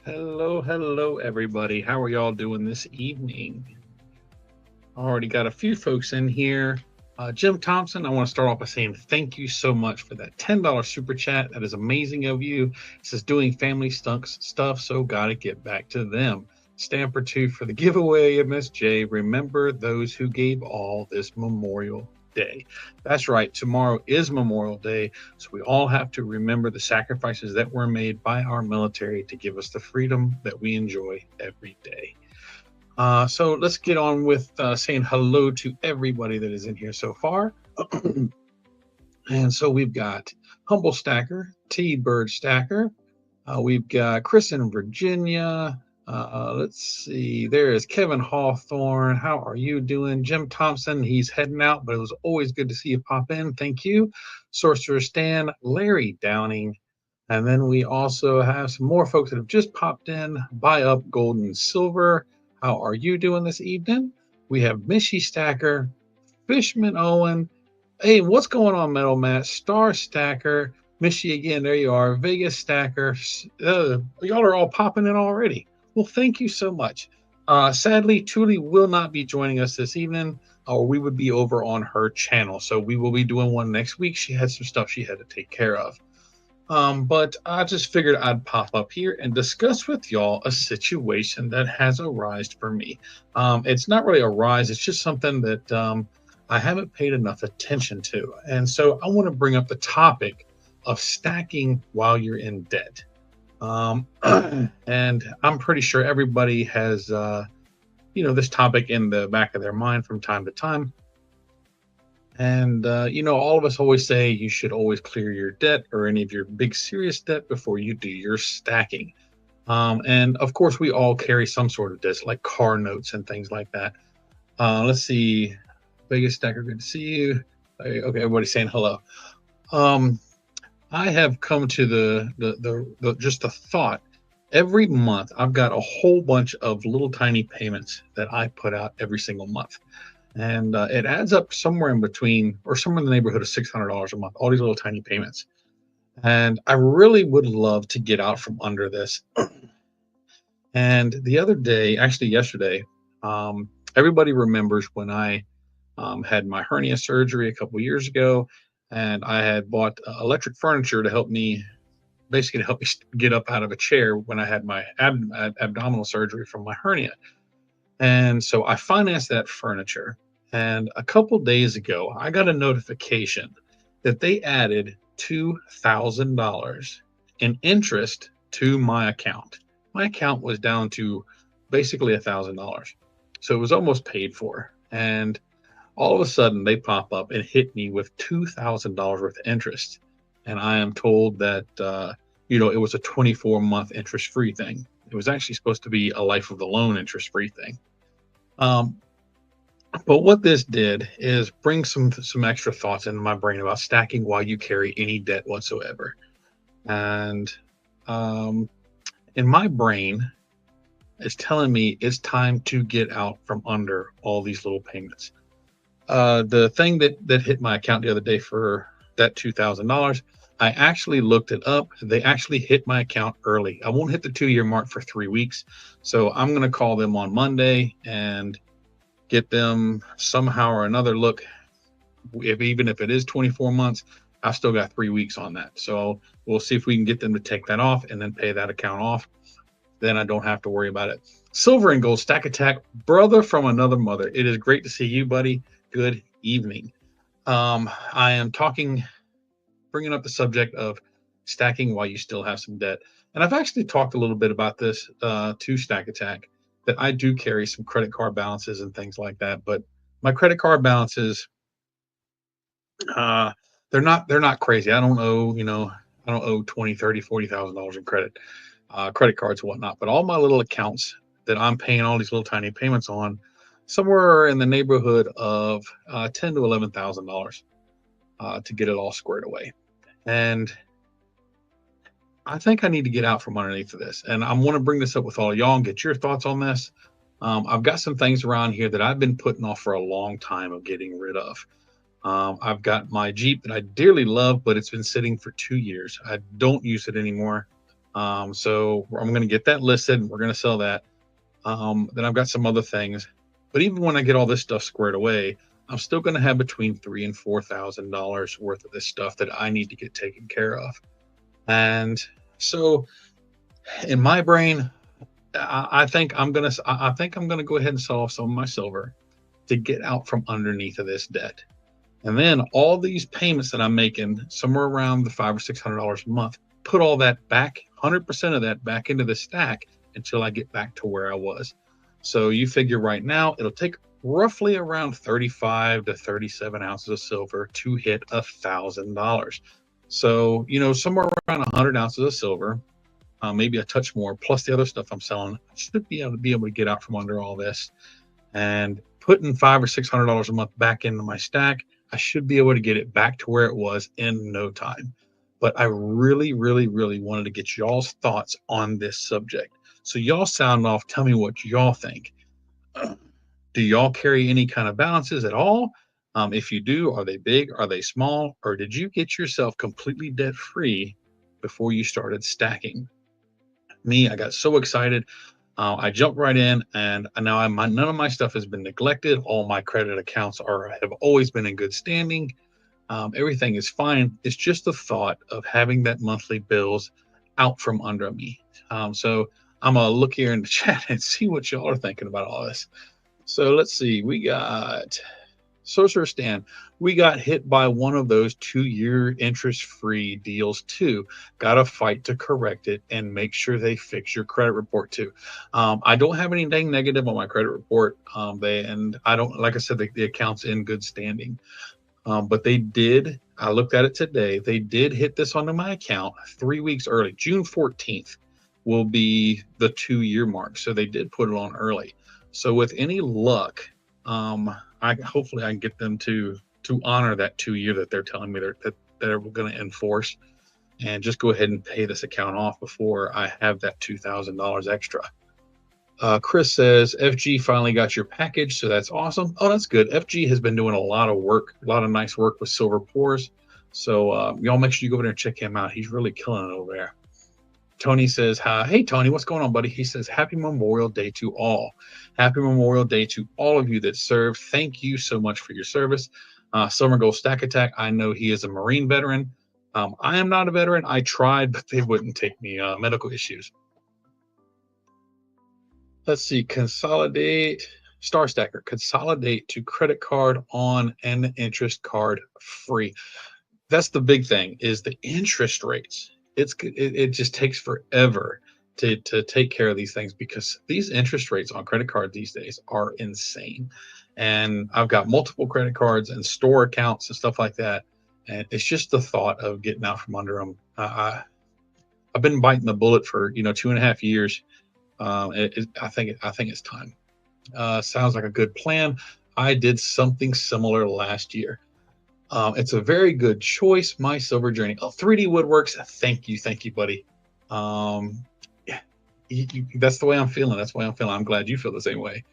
Hello, everybody. How are y'all doing this evening? Already got a few folks in here. Jim Thompson, I want to start off by saying thank you so much for that $10 super chat. That is amazing of you. It says doing family stunks stuff, so gotta get back to them. Stamper 2 for the giveaway, MSJ. Remember those who gave all this Memorial Day. That's right. Tomorrow is Memorial Day, so we all have to remember the sacrifices that were made by our military to give us the freedom that we enjoy every day. So let's get on with saying hello to everybody that is in here so far. And so we've got Humble Stacker, T Bird Stacker. We've got Chris in Virginia. Let's see. There is Kevin Hawthorne. How are you doing? Jim Thompson. He's heading out, but it was always good to see you pop in. Thank you. Sorcerer Stan, Larry Downing. And then we also have some more folks that have just popped in. Buy Up Gold and Silver. How are you doing this evening? We have Mishy Stacker, Fishman Owen. Hey, what's going on, Metal Matt? Star Stacker, Mishy again. There you are. Vegas Stacker. Y'all are all popping in already. Well, thank you so much. Sadly, Tuli will not be joining us this evening, or we would be over on her channel. So we will be doing one next week. She had some stuff she had to take care of. But I just figured I'd pop up here and discuss with y'all a situation that has arisen for me. It's not really a rise, it's just something that I haven't paid enough attention to. And so I want to bring up the topic of stacking while you're in debt. Um, and I'm pretty sure everybody has, this topic in the back of their mind from time to time. And, all of us always say you should always clear your debt or any of your big serious debt before you do your stacking. And of course, we all carry some sort of debt, like car notes and things like that. Let's see. Vegas Stacker, good to see you. Okay, everybody's saying hello. Um, I have come to the just the thought every month I've got a whole bunch of little tiny payments that I put out every single month, and it adds up somewhere in between or somewhere in the neighborhood of $600 a month. All these little tiny payments, and I really would love to get out from under this. And the other day, actually yesterday, everybody remembers when I had my hernia surgery a couple years ago, and I had bought electric furniture to help me, basically to help me get up out of a chair when I had my abdominal surgery from my hernia. And so I financed that furniture. And a couple days ago, I got a notification that they added $2,000 in interest to my account. My account was down to basically $1,000. So it was almost paid for. And all of a sudden, they pop up and hit me with $2,000 worth of interest. And I am told that, it was a 24-month interest free thing. It was actually supposed to be a life of the loan interest free thing. Um, but what this did is bring some extra thoughts into my brain about stacking while you carry any debt whatsoever. And um, in my brain, it's telling me it's time to get out from under all these little payments. The thing that hit my account the other day for that $2,000, I actually looked it up. They actually hit my account early. I won't hit the 2 year mark for 3 weeks, so I'm going to call them on Monday and get them somehow or another. Look, even if it is 24 months, I've still got 3 weeks on that. So we'll see if we can get them to take that off and then pay that account off. Then I don't have to worry about it. Silver and Gold Stack Attack, brother from another mother. It is great to see you, buddy. Good evening. I am bringing up the subject of stacking while you still have some debt. And I've actually talked a little bit about this to Stack Attack, that I do carry some credit card balances and things like that. But my credit card balances, uh, they're not crazy. I don't owe 20, 30, $40,000 in credit cards and whatnot. But all my little accounts that I'm paying all these little tiny payments on, somewhere in the neighborhood of ten to $11,000 to get it all squared away. And I think I need to get out from underneath of this. And I want to bring this up with all of y'all and get your thoughts on this. I've got some things around here that I've been putting off for a long time of getting rid of. I've got my Jeep that I dearly love, but it's been sitting for 2 years. I don't use it anymore. So I'm going to get that listed. We're going to sell that. Then I've got some other things, but even when I get all this stuff squared away, I'm still going to have between $3,000 and $4,000 worth of this stuff that I need to get taken care of. And so, in my brain, I think I'm gonna go ahead and sell off some of my silver to get out from underneath of this debt. And then all these payments that I'm making, somewhere around the $500 or $600 a month, put all that back, 100% of that back into the stack until I get back to where I was. So you figure right now it'll take roughly around 35 to 37 ounces of silver to hit $1,000. So somewhere around 100 ounces of silver, maybe a touch more, plus the other stuff I'm selling, I should be able to get out from under all this. And putting $500 or $600 a month back into my stack, I should be able to get it back to where it was in no time. But I really, really, really wanted to get y'all's thoughts on this subject. So y'all sound off. Tell me what y'all think. Do y'all carry any kind of balances at all? If you do, are they big? Are they small? Or did you get yourself completely debt free before you started stacking? Me, I got so excited. I jumped right in, and now none of my stuff has been neglected. All my credit accounts have always been in good standing. Everything is fine. It's just the thought of having that monthly bills out from under me. So I'm gonna look here in the chat and see what y'all are thinking about all this. So let's see. We got Sorcerer Stan. We got hit by one of those 2-year interest-free deals too. Got to fight to correct it and make sure they fix your credit report too. I don't have anything negative on my credit report. I don't, like I said, the account's in good standing. But they did. I looked at it today. They did hit this onto my account 3 weeks early. June 14th will be the 2-year mark. So they did put it on early. So with any luck, hopefully I can get them to honor that 2-year that they're telling me that they're going to enforce, and just go ahead and pay this account off before I have that $2,000 extra. Chris says FG finally got your package, so that's awesome. Oh, that's good. FG has been doing a lot of work, a lot of nice work with Silver Pours. So y'all make sure you go over there and check him out. He's really killing it over there. Tony says, hey, Tony, what's going on, buddy? He says, happy Memorial Day to all. Happy Memorial Day to all of you that serve. Thank you so much for your service. Silver Gold Stack Attack, I know he is a Marine veteran. I am not a veteran. I tried, but they wouldn't take me. Medical issues. Let's see. Consolidate. Star Stacker. Consolidate to credit card on and interest card free. That's the big thing, is the interest rates. It just takes forever to take care of these things, because these interest rates on credit cards these days are insane. And I've got multiple credit cards and store accounts and stuff like that. And it's just the thought of getting out from under them. I've been biting the bullet for 2.5 years. I think it's time. Sounds like a good plan. I did something similar last year. It's a very good choice. My Silver Journey. Oh, 3D Woodworks. Thank you, buddy. Yeah, that's the way I'm feeling. That's why I'm feeling. I'm glad you feel the same way.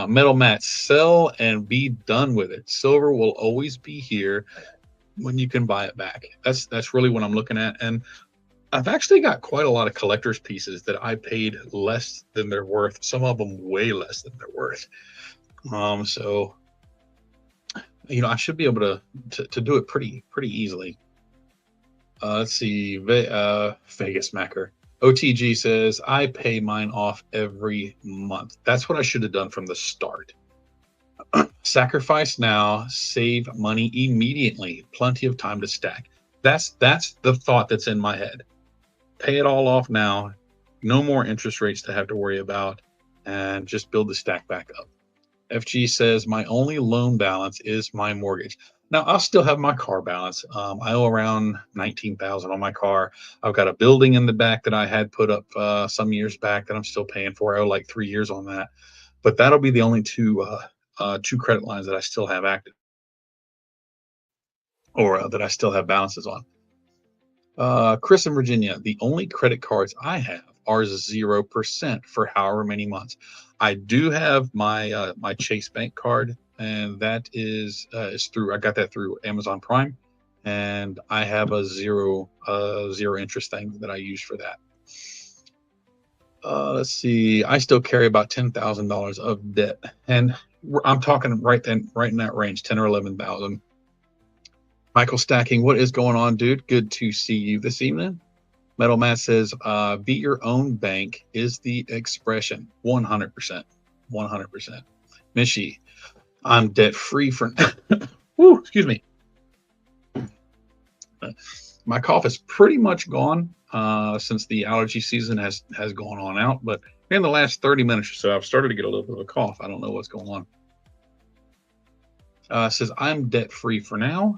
Metal Mats, sell and be done with it. Silver will always be here when you can buy it back. That's really what I'm looking at. And I've actually got quite a lot of collector's pieces that I paid less than they're worth. Some of them way less than they're worth. So I should be able to do it pretty easily. Let's see. Vegas Macker. OTG says, I pay mine off every month. That's what I should have done from the start. Sacrifice now, save money immediately. Plenty of time to stack. That's the thought that's in my head. Pay it all off now. No more interest rates to have to worry about, and just build the stack back up. FG says, my only loan balance is my mortgage. Now, I'll still have my car balance. I owe around $19,000 on my car. I've got a building in the back that I had put up some years back that I'm still paying for. I owe like 3 years on that. But that'll be the only two credit lines that I still have active, or that I still have balances on. Chris in Virginia, the only credit cards I have are 0% for however many months. I do have my my Chase Bank card, and that is through. I got that through Amazon Prime, and I have a zero interest thing that I use for that. Let's see. I still carry about $10,000 of debt, and I'm talking right in that range, 10 or 11,000. Michael Stacking, what is going on, dude? Good to see you this evening. Metal Matt says, "Be your own bank" is the expression. 100%, 100%. Mishi, I'm debt free for. Woo, excuse me. My cough is pretty much gone since the allergy season has gone on out. But in the last 30 minutes or so, I've started to get a little bit of a cough. I don't know what's going on. Says I'm debt free for now,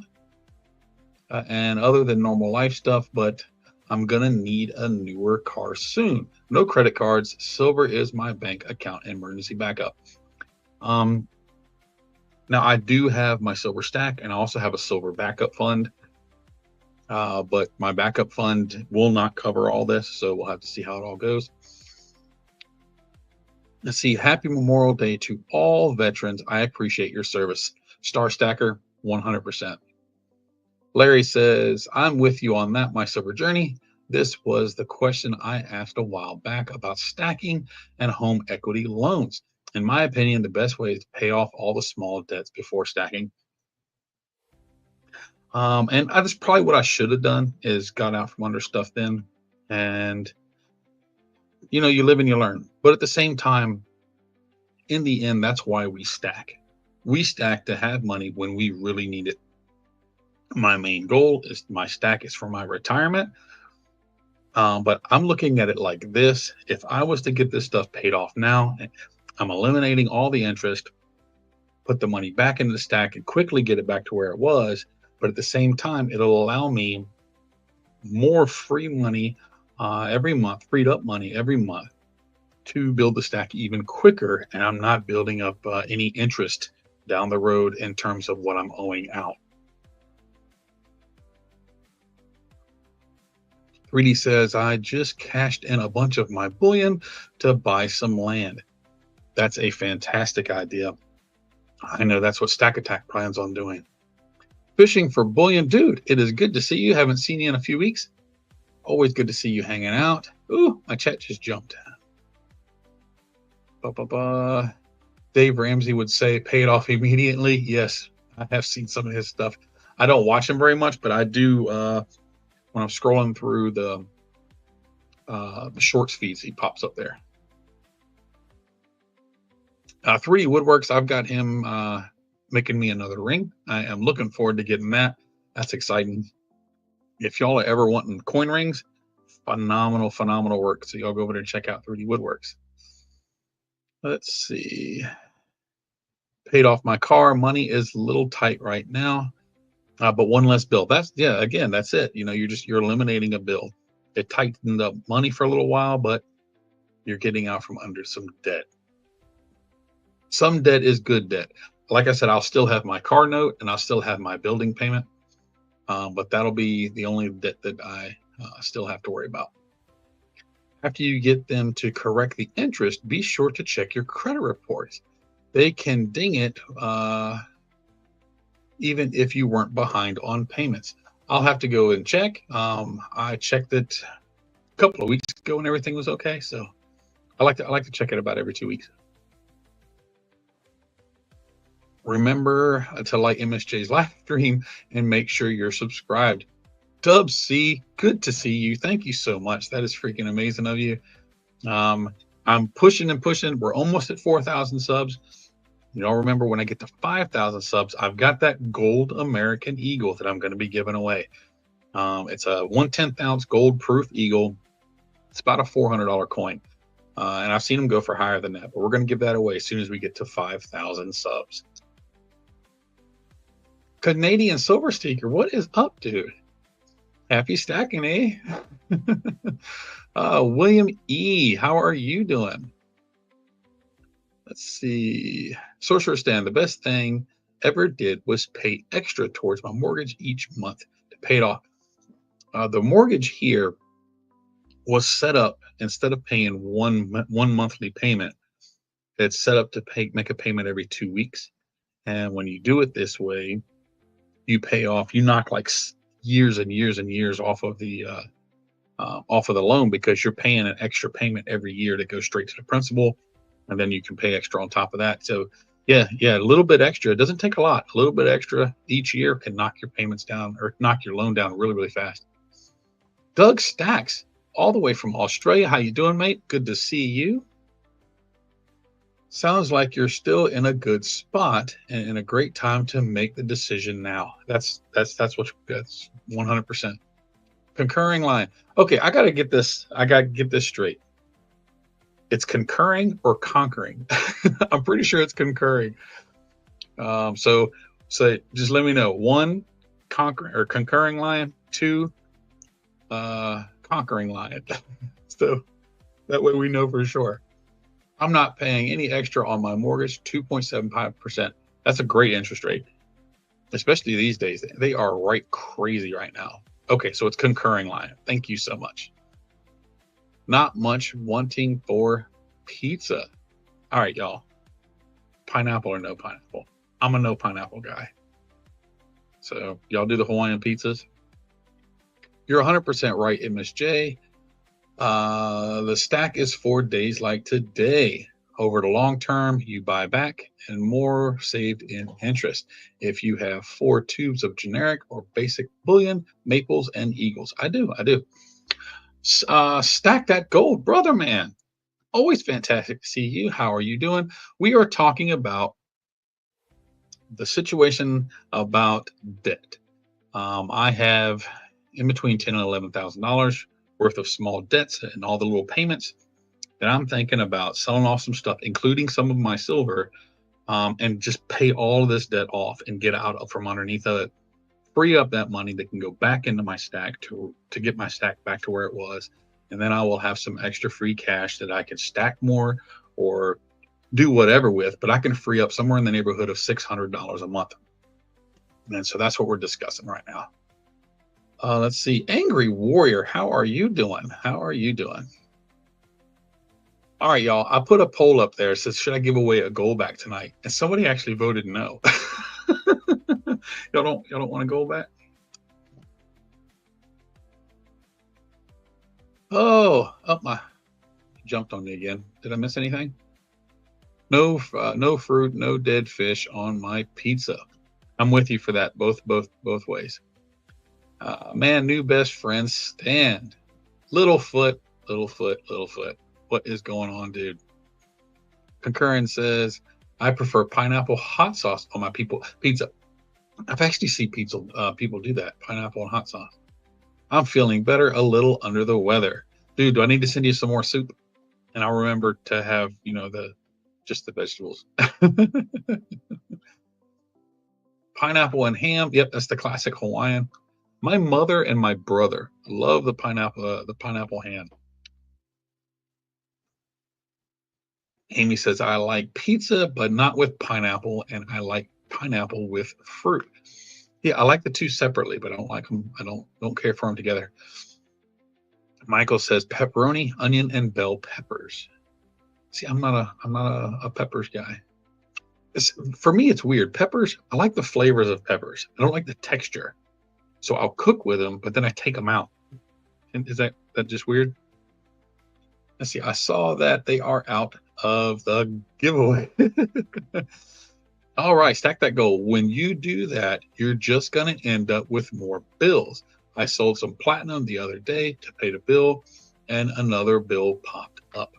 and other than normal life stuff, but I'm gonna need a newer car soon. No credit cards. Silver is my bank account emergency backup. Um, Now I do have my silver stack, and I also have a silver backup fund. But my backup fund will not cover all this, so we'll have to see how it all goes. Let's see. Happy Memorial Day to all veterans. I appreciate your service. Star Stacker, 100%. Larry says, I'm with you on that, my silver journey. This was the question I asked a while back about stacking and home equity loans. In my opinion, the best way is to pay off all the small debts before stacking. And that's probably what I should have done is got out from under stuff then. And you live and you learn. But at the same time, in the end, that's why we stack. We stack to have money when we really need it. My main goal is my stack is for my retirement. But I'm looking at it like this. If I was to get this stuff paid off now, I'm eliminating all the interest, put the money back into the stack and quickly get it back to where it was. But at the same time, it'll allow me more free money every month, freed up money every month to build the stack even quicker. And I'm not building up any interest down the road in terms of what I'm owing out. 3D says, I just cashed in a bunch of my bullion to buy some land. That's a fantastic idea. I know that's what Stack Attack plans on doing. Fishing for bullion. Dude, it is good to see you. Haven't seen you in a few weeks. Always good to see you hanging out. Ooh, my chat just jumped. Dave Ramsey would say, pay it off immediately. Yes, I have seen some of his stuff. I don't watch him very much, but I do when I'm scrolling through the shorts feeds, he pops up there. 3D Woodworks, I've got him making me another ring. I am looking forward to getting that. That's exciting. If y'all are ever wanting coin rings, phenomenal work. So y'all go over there and check out 3D Woodworks. Let's see. Paid off my car. Money is a little tight right now, but one less bill. That's it. You're eliminating a bill. It tightened up money for a little while, but you're getting out from under some debt. Some debt is good debt. Like I said, I'll still have my car note and I'll still have my building payment, but that'll be the only debt that I still have to worry about. After you get them to correct the interest, be sure to check your credit reports. They can ding it even if you weren't behind on payments. I'll have to go and check. I checked it a couple of weeks ago and everything was okay. So I like to check it about every 2 weeks. Remember to like MSJ's live stream and make sure you're subscribed. Dub C, good to see you. Thank you so much. That is freaking amazing of you. I'm pushing and pushing. We're almost at 4,000 subs. Remember when I get to 5,000 subs, I've got that gold American Eagle that I'm going to be giving away. It's a 1/10 ounce gold proof Eagle. It's about a $400 coin. And I've seen them go for higher than that, but we're going to give that away as soon as we get to 5,000 subs. Canadian Silver Seeker, what is up, dude? Happy stacking, eh? William E., how are you doing? Let's see. Sorcerer Stan, the best thing ever did was pay extra towards my mortgage each month to pay it off. The mortgage here was set up, instead of paying one monthly payment, it's set up to make a payment every 2 weeks. And when you do it this way, you pay off, you knock like years and years and years off of the off of the loan because you're paying an extra payment every year that goes straight to the principal, and then you can pay extra on top of that. So yeah, a little bit extra. It doesn't take a lot. A little bit extra each year can knock your payments down or knock your loan down really, really fast. Doug Stacks, all the way from Australia. How you doing, mate? Good to see you. Sounds like you're still in a good spot and in a great time to make the decision now. That's 100%. Concurring line. Okay, I gotta get this. I gotta get this straight. It's concurring or conquering. I'm pretty sure it's concurring. So just let me know. One, conquering or concurring line. Two, conquering line. So that way we know for sure. I'm not paying any extra on my mortgage, 2.75%. That's a great interest rate, especially these days. They are right crazy right now. Okay, so it's concurring line. Thank you so much. Not much wanting for pizza. All right, y'all. Pineapple or no pineapple? I'm a no pineapple guy. So y'all do the Hawaiian pizzas. You're 100% right, MSJ. The stack is 4 days like today. Over the long term, you buy back and more saved in interest. If you have 4 tubes of generic or basic bullion, maples, and eagles. I do. Stack that gold, brother man. Always fantastic to see you. How are you doing? We are talking about the situation about debt. I have in between $10,000 and $11,000 worth of small debts and all the little payments that I'm thinking about selling off some stuff, including some of my silver, and just pay all of this debt off and get out from underneath of it, free up that money that can go back into my stack to get my stack back to where it was. And then I will have some extra free cash that I can stack more or do whatever with, but I can free up somewhere in the neighborhood of $600 a month. And so that's what we're discussing right now. Let's see. Angry Warrior, how are you doing? How are you doing? All right, y'all. I put a poll up there. It says, should I give away a gold back tonight? And somebody actually voted no. Y'all don't want a gold back? Oh, my jumped on me again. Did I miss anything? No fruit, no dead fish on my pizza. I'm with you for that. Both ways. Man, new best friend stand. Littlefoot. What is going on, dude? Concurrent says, I prefer pineapple hot sauce on my pizza. I've actually seen people do that, pineapple and hot sauce. I'm feeling better, a little under the weather. Dude, do I need to send you some more soup? And I'll remember to have, just the vegetables. Pineapple and ham. Yep, that's the classic Hawaiian. My mother and my brother love the pineapple ham. Amy says, I like pizza, but not with pineapple, and I like pineapple with fruit. Yeah, I like the two separately, but I don't like them. I don't care for them together. Michael says pepperoni, onion, and bell peppers. See, I'm not a peppers guy. For me, it's weird. Peppers, I like the flavors of peppers. I don't like the texture. So I'll cook with them, but then I take them out. And is that just weird? Let's see. I saw that they are out of the giveaway. All right, stack that gold. When you do that, you're just going to end up with more bills. I sold some platinum the other day to pay the bill, and another bill popped up.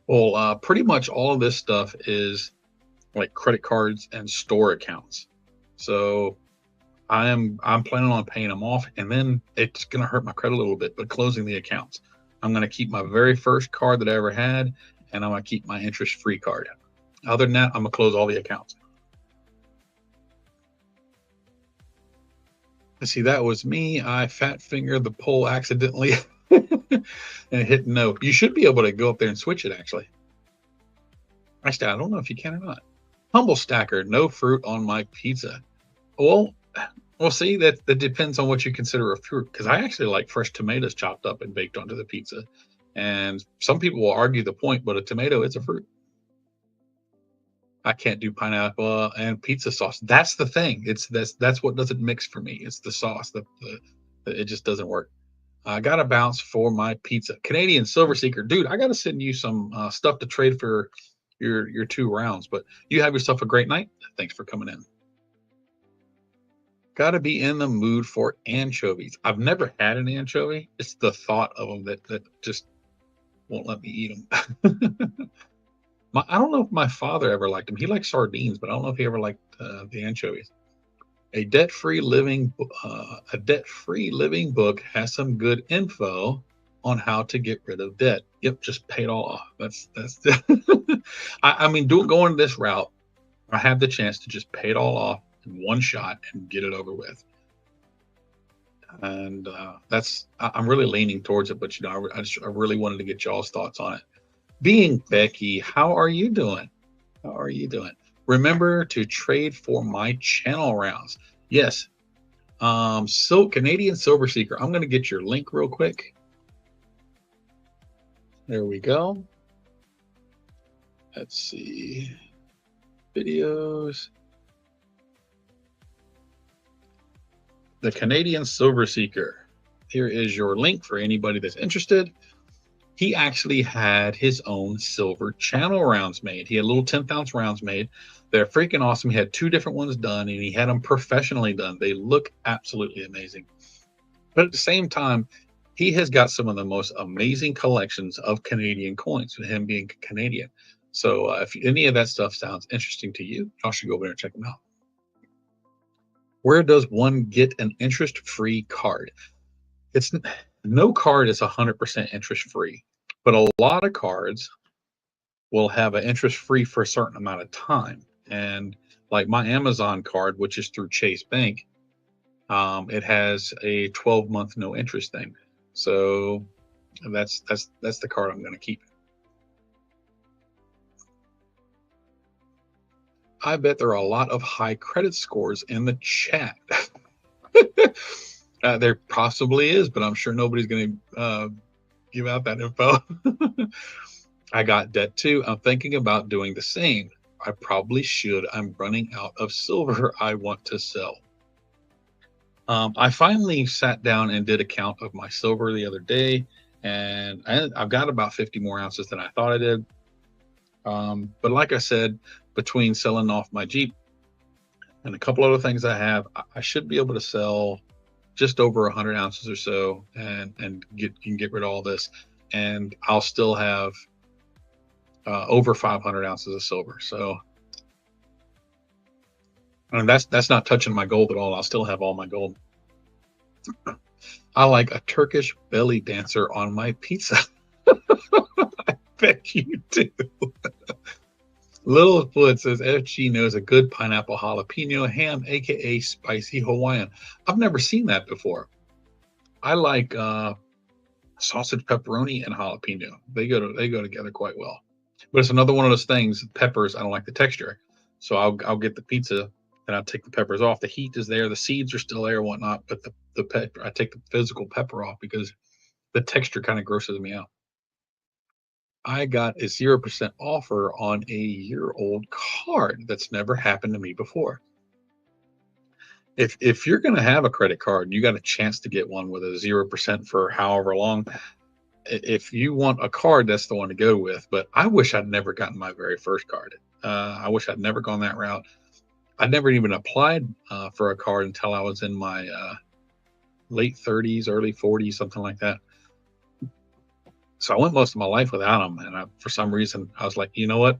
Well, pretty much all of this stuff is like credit cards and store accounts. So I'm planning on paying them off, and then it's going to hurt my credit a little bit, but closing the accounts. I'm going to keep my very first card that I ever had, and I'm going to keep my interest-free card. Other than that, I'm going to close all the accounts. Let's see, that was me. I fat fingered the poll accidentally and hit no. You should be able to go up there and switch it, actually. Actually, I don't know if you can or not. Humble Stacker, no fruit on my pizza. Well, see, that depends on what you consider a fruit, because I actually like fresh tomatoes chopped up and baked onto the pizza. And some people will argue the point, but a tomato is a fruit. I can't do pineapple and pizza sauce. That's the thing. That's what doesn't mix for me. It's the sauce. It just doesn't work. I got a bounce for my pizza. Canadian Silver Seeker, dude. I got to send you some stuff to trade for your 2 rounds. But you have yourself a great night. Thanks for coming in. Got to be in the mood for anchovies. I've never had an anchovy. It's the thought of them that just won't let me eat them. I don't know if my father ever liked them. He liked sardines, but I don't know if he ever liked the anchovies. A debt-free living book has some good info on how to get rid of debt. Yep, just pay it all off. That's I mean, going this route, I have the chance to just pay it all off in one shot and get it over with. And I'm really leaning towards it, but I really wanted to get y'all's thoughts on it. Being Becky, how are you doing? How are you doing? Remember to trade for my channel rounds. Yes. Canadian Silver Seeker. I'm going to get your link real quick. There we go. Let's see. Videos. The Canadian Silver Seeker. Here is your link for anybody that's interested. He actually had his own silver channel rounds made. He had little 10th ounce rounds made. They're freaking awesome. He had 2 different ones done, and he had them professionally done. They look absolutely amazing. But at the same time, he has got some of the most amazing collections of Canadian coins, with him being Canadian. So if any of that stuff sounds interesting to you, y'all should go over there and check them out. Where does one get an interest-free card? No card is 100% interest-free, but a lot of cards will have an interest-free for a certain amount of time. And like my Amazon card, which is through Chase Bank, it has a 12-month no interest thing. So that's the card I'm going to keep. I bet there are a lot of high credit scores in the chat. There possibly is, but I'm sure nobody's going to give out that info. I got debt too. I'm thinking about doing the same. I probably should. I'm running out of silver I want to sell. I finally sat down and did a count of my silver the other day, and I've got about 50 more ounces than I thought I did. But like I said, between selling off my Jeep and a couple other things I have, I should be able to sell just over 100 ounces or so and get rid of all this, and I'll still have over 500 ounces of silver. So, and that's not touching my gold at all. I'll still have all my gold. I like a Turkish belly dancer on my pizza. I bet you do. Littlefoot says FG knows a good pineapple jalapeno ham, aka spicy Hawaiian. I've never seen that before. I like sausage pepperoni and jalapeno. They go together quite well. But it's another one of those things. Peppers, I don't like the texture, so I'll get the pizza and I'll take the peppers off. The heat is there, the seeds are still there, and whatnot. But the pepper, I take the physical pepper off because the texture kind of grosses me out. I got a 0% offer on a year-old card. That's never happened to me before. If you're going to have a credit card and you got a chance to get one with a 0% for however long, if you want a card, that's the one to go with. But I wish I'd never gotten my very first card. I wish I'd never gone that route. I never even applied for a card until I was in my late 30s, early 40s, something like that. So I went most of my life without them, and for some reason I was like, you know what?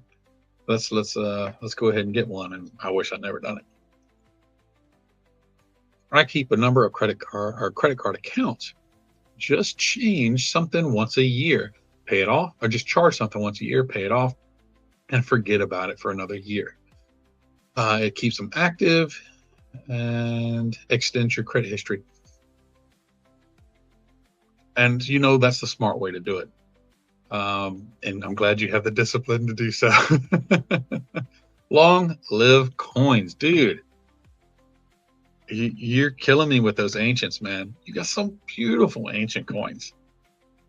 Let's go ahead and get one. And I wish I'd never done it. I keep a number of credit card accounts. Just change something once a year, pay it off, or just charge something once a year, pay it off, and forget about it for another year. It keeps them active and extends your credit history. And that's the smart way to do it. And I'm glad you have the discipline to do so. Long live coins, dude. You're killing me with those ancients, man. You got some beautiful ancient coins.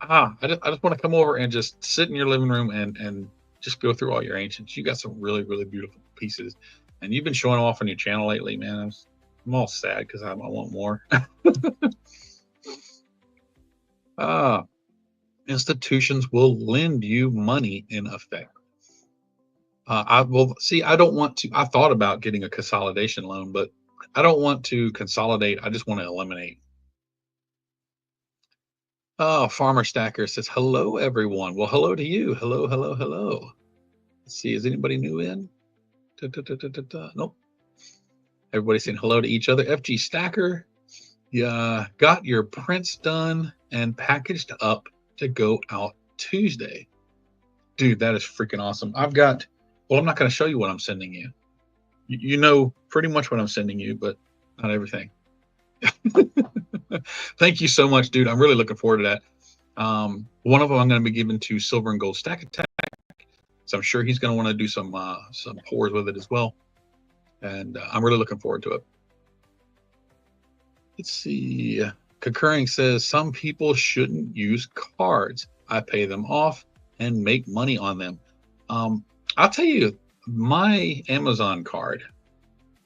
I just want to come over and just sit in your living room and just go through all your ancients. You got some really, really beautiful pieces. And you've been showing off on your channel lately, man. I'm all sad because I want more. Uh, institutions will lend you money in effect. I will see. I don't want to. I thought about getting a consolidation loan, but I don't want to consolidate. I just want to eliminate. Oh, Farmer Stacker says, hello, everyone. Well, hello to you. Hello, hello, hello. Let's see. Is anybody new in? Da, da, da, da, da, da. Nope. Everybody's saying hello to each other. FG Stacker, yeah, got your prints done and packaged up to go out Tuesday. Dude, that is freaking awesome. Well, I'm not going to show you what I'm sending you. You know pretty much what I'm sending you, but not everything. Thank you so much, dude. I'm really looking forward to that. One of them I'm going to be giving to Silver and Gold Stack Attack, so I'm sure he's going to want to do some pours with it as well, and I'm really looking forward to it. Let's see. Concurring says some people shouldn't use cards. I pay them off and make money on them. I'll tell you, my Amazon card,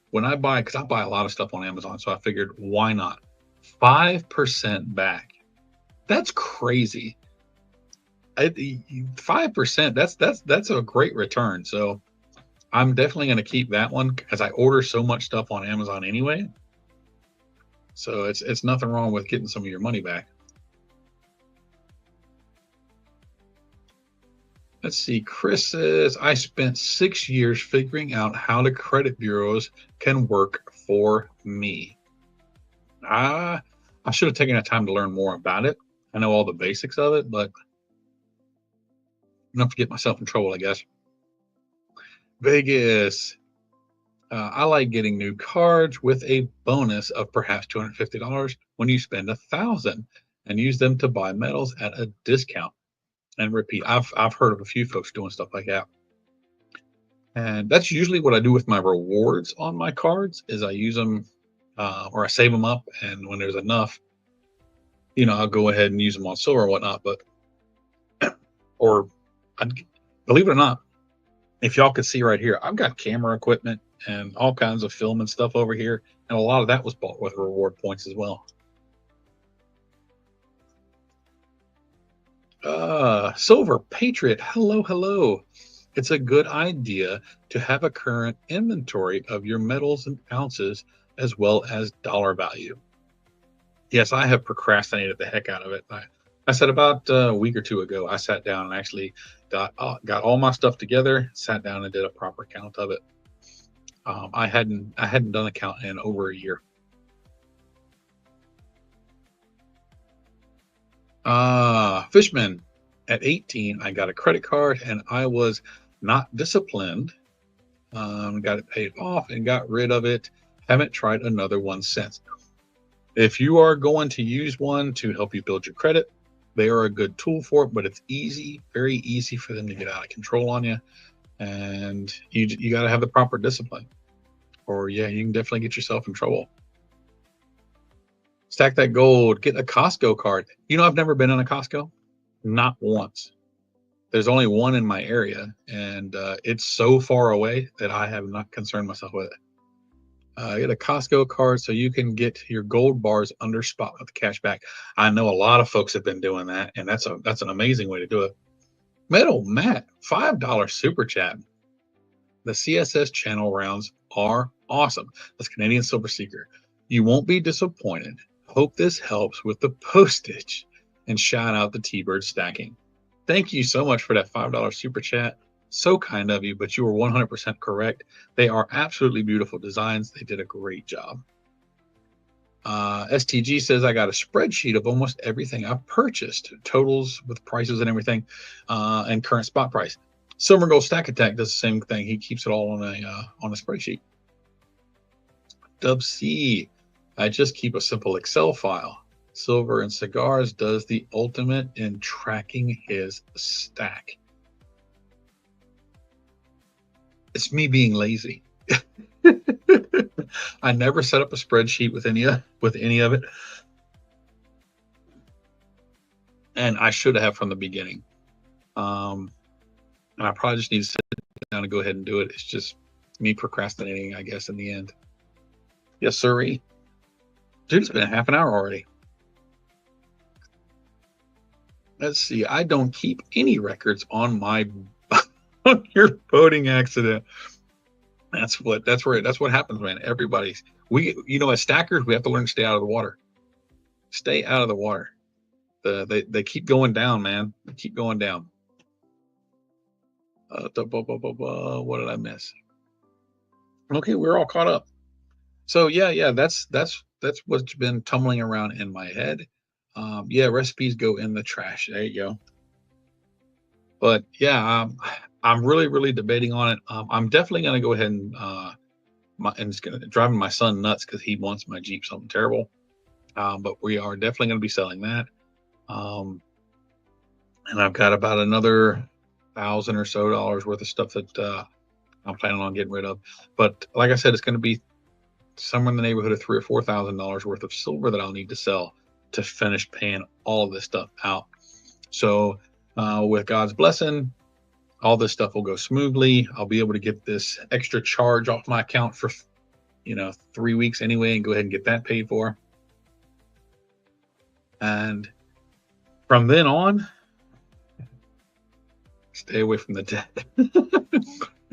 when I buy, because I buy a lot of stuff on Amazon, so I figured why not? 5% back. That's crazy. 5%. That's a great return. So I'm definitely going to keep that one because I order so much stuff on Amazon anyway. So it's nothing wrong with getting some of your money back. Let's see. Chris says, I spent 6 years figuring out how the credit bureaus can work for me. I should have taken the time to learn more about it. I know all the basics of it, but enough to get myself in trouble, I guess. Vegas. I like getting new cards with a bonus of perhaps $250 when you spend $1,000 and use them to buy metals at a discount. And repeat, I've heard of a few folks doing stuff like that. And that's usually what I do with my rewards on my cards is I use them or I save them up. And when there's enough, I'll go ahead and use them on silver and whatnot. But, or believe it or not, if y'all could see right here, I've got camera equipment and all kinds of film and stuff over here. And a lot of that was bought with reward points as well. Silver Patriot, hello, hello. It's a good idea to have a current inventory of your metals and ounces as well as dollar value. Yes, I have procrastinated the heck out of it. I said about a week or two ago, I sat down and actually got all my stuff together, sat down and did a proper count of it. I hadn't done a count in over a year. Fishman, at 18, I got a credit card and I was not disciplined. Got it paid off and got rid of it. Haven't tried another one since. If you are going to use one to help you build your credit, they are a good tool for it, but it's easy, very easy for them to get out of control on you. And you got to have the proper discipline, or yeah, you can definitely get yourself in trouble. Stack that gold, get a Costco card. I've never been in a Costco, not once. There's only one in my area, and it's so far away that I have not concerned myself with it. Get a Costco card so you can get your gold bars under spot with the cash back. I know a lot of folks have been doing that, and that's an amazing way to do it. Metal Matt, $5 super chat. The CSS channel rounds are awesome. That's Canadian Silver Seeker. You won't be disappointed. Hope this helps with the postage. And shout out the T-Bird stacking. Thank you so much for that $5 super chat. So kind of you, but you were 100% correct. They are absolutely beautiful designs. They did a great job. STG says, I got a spreadsheet of almost everything I've purchased, totals with prices and everything, and current spot price. Silver Gold Stack Attack does the same thing. He keeps it all on a spreadsheet. Dub C, I just keep a simple Excel file. Silver and Cigars does the ultimate in tracking his stack. It's me being lazy. I never set up a spreadsheet with any of it, and I should have from the beginning. And I probably just need to sit down and go ahead and do it. It's just me procrastinating, I guess, in the end. Yes, sirree. Dude, it's been a half an hour already. Let's see. I don't keep any records on my on your boating accident. That's what happens, man. Everybody's as stackers, we have to learn to stay out of the water. Stay out of the water. They keep going down, man. They keep going down. What did I miss? Okay, we're all caught up. So yeah, that's what's been tumbling around in my head. Yeah, recipes go in the trash. There you go. But yeah, I'm really debating on it. I'm definitely going to go ahead and it's going to driving my son nuts because he wants my Jeep something terrible. But we are definitely going to be selling that. Um, and I've got about another $1,000 or so worth of stuff that I'm planning on getting rid of. But like I said, it's going to be somewhere in the neighborhood of $3,000 or $4,000 worth of silver that I'll need to sell to finish paying all of this stuff out. So with God's blessing, all this stuff will go smoothly. I'll be able to get this extra charge off my account for 3 weeks anyway, and go ahead and get that paid for. And from then on, stay away from the debt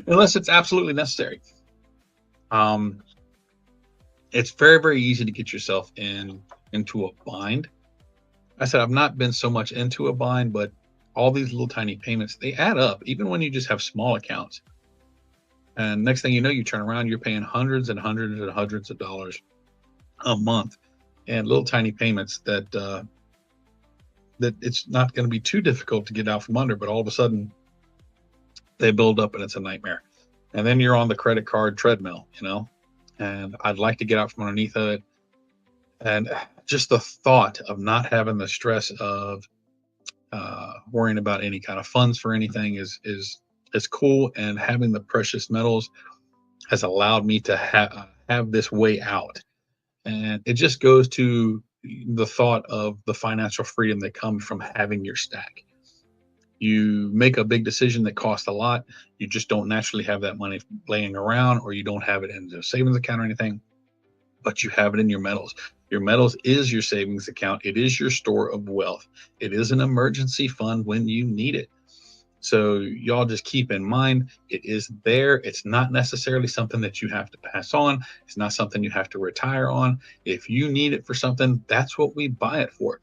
unless it's absolutely necessary. It's very easy to get yourself into a bind. I said I've not been so much into a bind, but all these little tiny payments, they add up, even when you just have small accounts. And next thing you know, you turn around, you're paying hundreds and hundreds and hundreds of dollars a month, and little tiny payments that it's not going to be too difficult to get out from under, but all of a sudden they build up and it's a nightmare. And then you're on the credit card treadmill, and I'd like to get out from underneath of it. And just the thought of not having the stress of worrying about any kind of funds for anything is cool. And having the precious metals has allowed me to have this way out. And it just goes to the thought of the financial freedom that comes from having your stack. You make a big decision that costs a lot. You just don't naturally have that money laying around, or you don't have it in a savings account or anything, but you have it in your metals. Your metals is your savings account. It is your store of wealth. It is an emergency fund when you need it. So y'all just keep in mind, it is there. It's not necessarily something that you have to pass on. It's not something you have to retire on. If you need it for something, that's what we buy it for.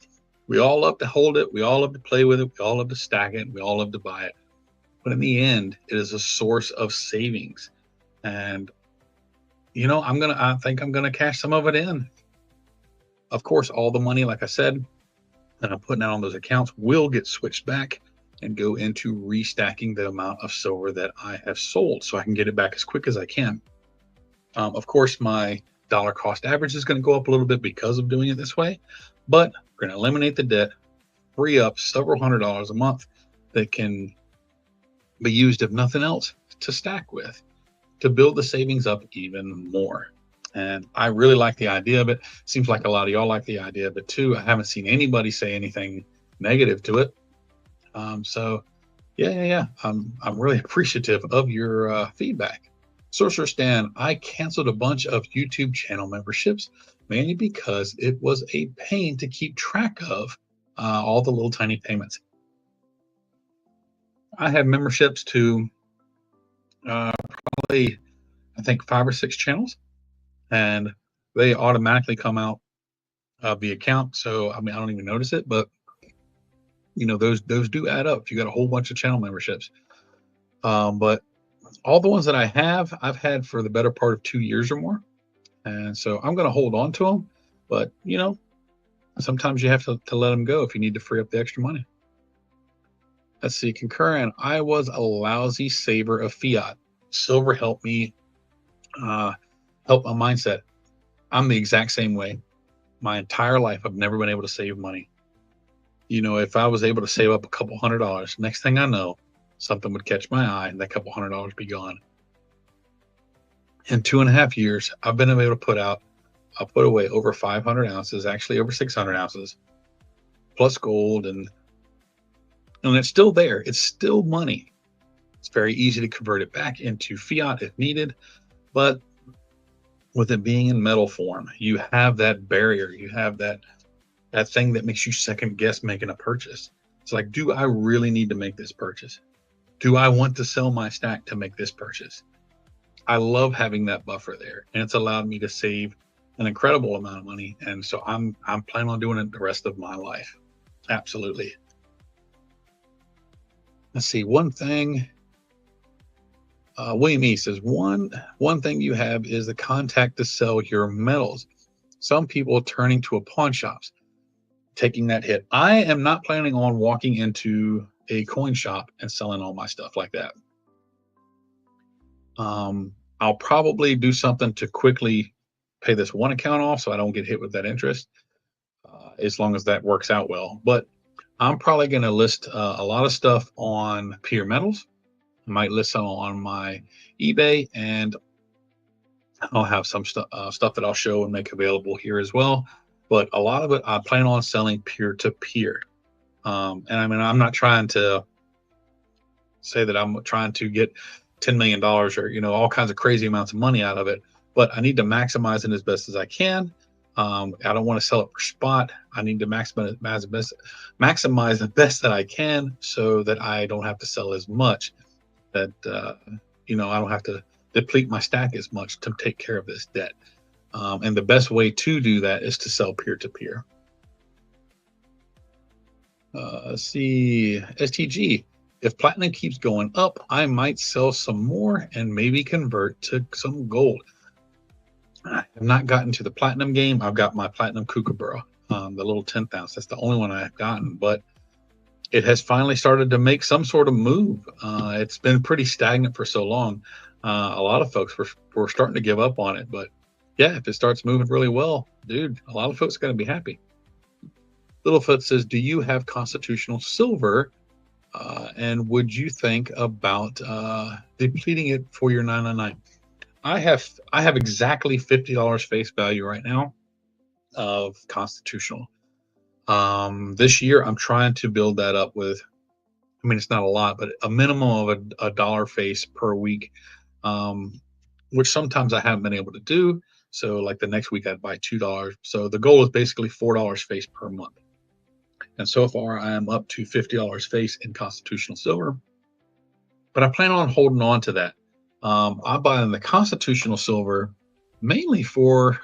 We all love to hold it. We all love to play with it. We all love to stack it. We all love to buy it. But in the end, it is a source of savings. And, I think I'm going to cash some of it in. Of course, all the money, like I said, that I'm putting out on those accounts will get switched back and go into restacking the amount of silver that I have sold, so I can get it back as quick as I can. Of course, my dollar cost average is going to go up a little bit because of doing it this way, but we're going to eliminate the debt, free up several $100s a month that can be used, if nothing else, to stack with, to build the savings up even more. And I really like the idea of it. Seems like a lot of y'all like the idea of it too. I haven't seen anybody say anything negative to it. So yeah. I'm really appreciative of your feedback. Sorcerer Stan, I canceled a bunch of YouTube channel memberships, mainly because it was a pain to keep track of all the little tiny payments. I have memberships to probably, I think, 5 or 6 channels, and they automatically come out of the account. So I mean, I don't even notice it, but those do add up if you got a whole bunch of channel memberships. But all the ones that I've had for the better part of 2 years or more, and so I'm going to hold on to them. But sometimes you have to let them go if you need to free up the extra money. Let's see, Concurrent. I was a lousy saver of fiat. Silver helped me help my mindset. I'm the exact same way. My entire life, I've never been able to save money. If I was able to save up a couple $100, next thing I know, something would catch my eye and that couple $100 be gone. In 2.5 years, I've been able to put away over 500 ounces, actually over 600 ounces, plus gold, and it's still there. It's still money. It's very easy to convert it back into fiat if needed, but with it being in metal form, you have that barrier. You have that thing that makes you second guess making a purchase. It's like, do I really need to make this purchase? Do I want to sell my stack to make this purchase? I love having that buffer there, and it's allowed me to save an incredible amount of money. And so I'm planning on doing it the rest of my life. Absolutely. Let's see. One thing. William E says one thing you have is the contact to sell your metals. Some people turning to a pawn shops, taking that hit. I am not planning on walking into a coin shop and selling all my stuff like that. I'll probably do something to quickly pay this one account off so I don't get hit with that interest, as long as that works out well. But I'm probably going to list a lot of stuff on Peer Metals. I might list some on my eBay, and I'll have some stuff that I'll show and make available here as well. But a lot of it I plan on selling peer to peer. And I mean, I'm not trying to say that I'm trying to get $10 million or, all kinds of crazy amounts of money out of it, but I need to maximize it as best as I can. I don't want to sell it for spot. I need to maximize the best that I can so that I don't have to sell as much, that, I don't have to deplete my stack as much to take care of this debt. And the best way to do that is to sell peer to peer. See, STG. If platinum keeps going up, I might sell some more and maybe convert to some gold. I have not gotten to the platinum game. I've got my platinum kookaburra, the little 10th ounce. That's the only one I've gotten, but it has finally started to make some sort of move. It's been pretty stagnant for so long. A lot of folks were starting to give up on it, but yeah, if it starts moving really well, dude, a lot of folks are going to be happy. Littlefoot says, do you have constitutional silver? And would you think about depleting it for your 999? I have exactly $50 face value right now of constitutional. This year I'm trying to build that up with, I mean, it's not a lot, but a minimum of a dollar face per week, which sometimes I haven't been able to do. So like the next week I'd buy $2. So the goal is basically $4 face per month. And so far I am up to $50 face in constitutional silver, but I plan on holding on to that. I buy the constitutional silver mainly for,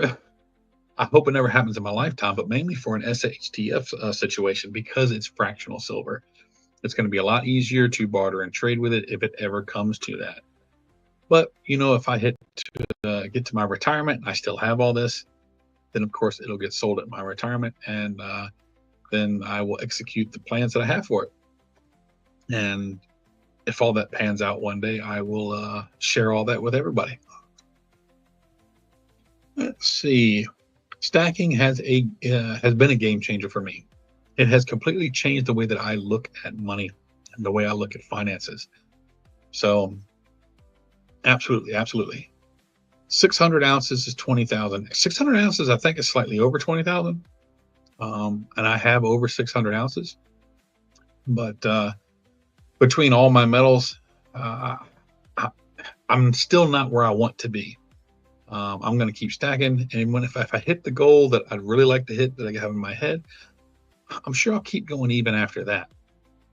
I hope it never happens in my lifetime, but mainly for an SHTF situation, because it's fractional silver. It's going to be a lot easier to barter and trade with it if it ever comes to that. But, if I get to my retirement, I still have all this, then of course it'll get sold at my retirement, and then I will execute the plans that I have for it. And if all that pans out one day, I will share all that with everybody. Let's see. Stacking has been a game changer for me. It has completely changed the way that I look at money and the way I look at finances. So absolutely. 600 ounces is 20,000. 600 ounces, I think, is slightly over 20,000. And I have over 600 ounces. But between all my metals, I'm still not where I want to be. I'm going to keep stacking, and if I hit the goal that I'd really like to hit, that I have in my head, I'm sure I'll keep going even after that.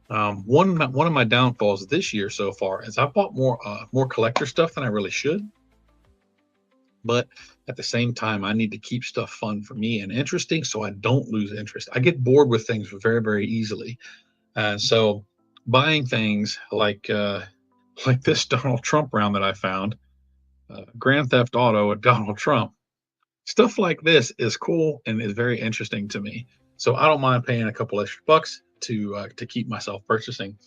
One of my downfalls this year so far is I bought more collector stuff than I really should. But at the same time, I need to keep stuff fun for me and interesting, so I don't lose interest. I get bored with things very, very easily, and so buying things like this Donald Trump round that I found. Grand Theft Auto with Donald Trump. Stuff like this is cool and is very interesting to me. So I don't mind paying a couple extra bucks to keep myself purchasing.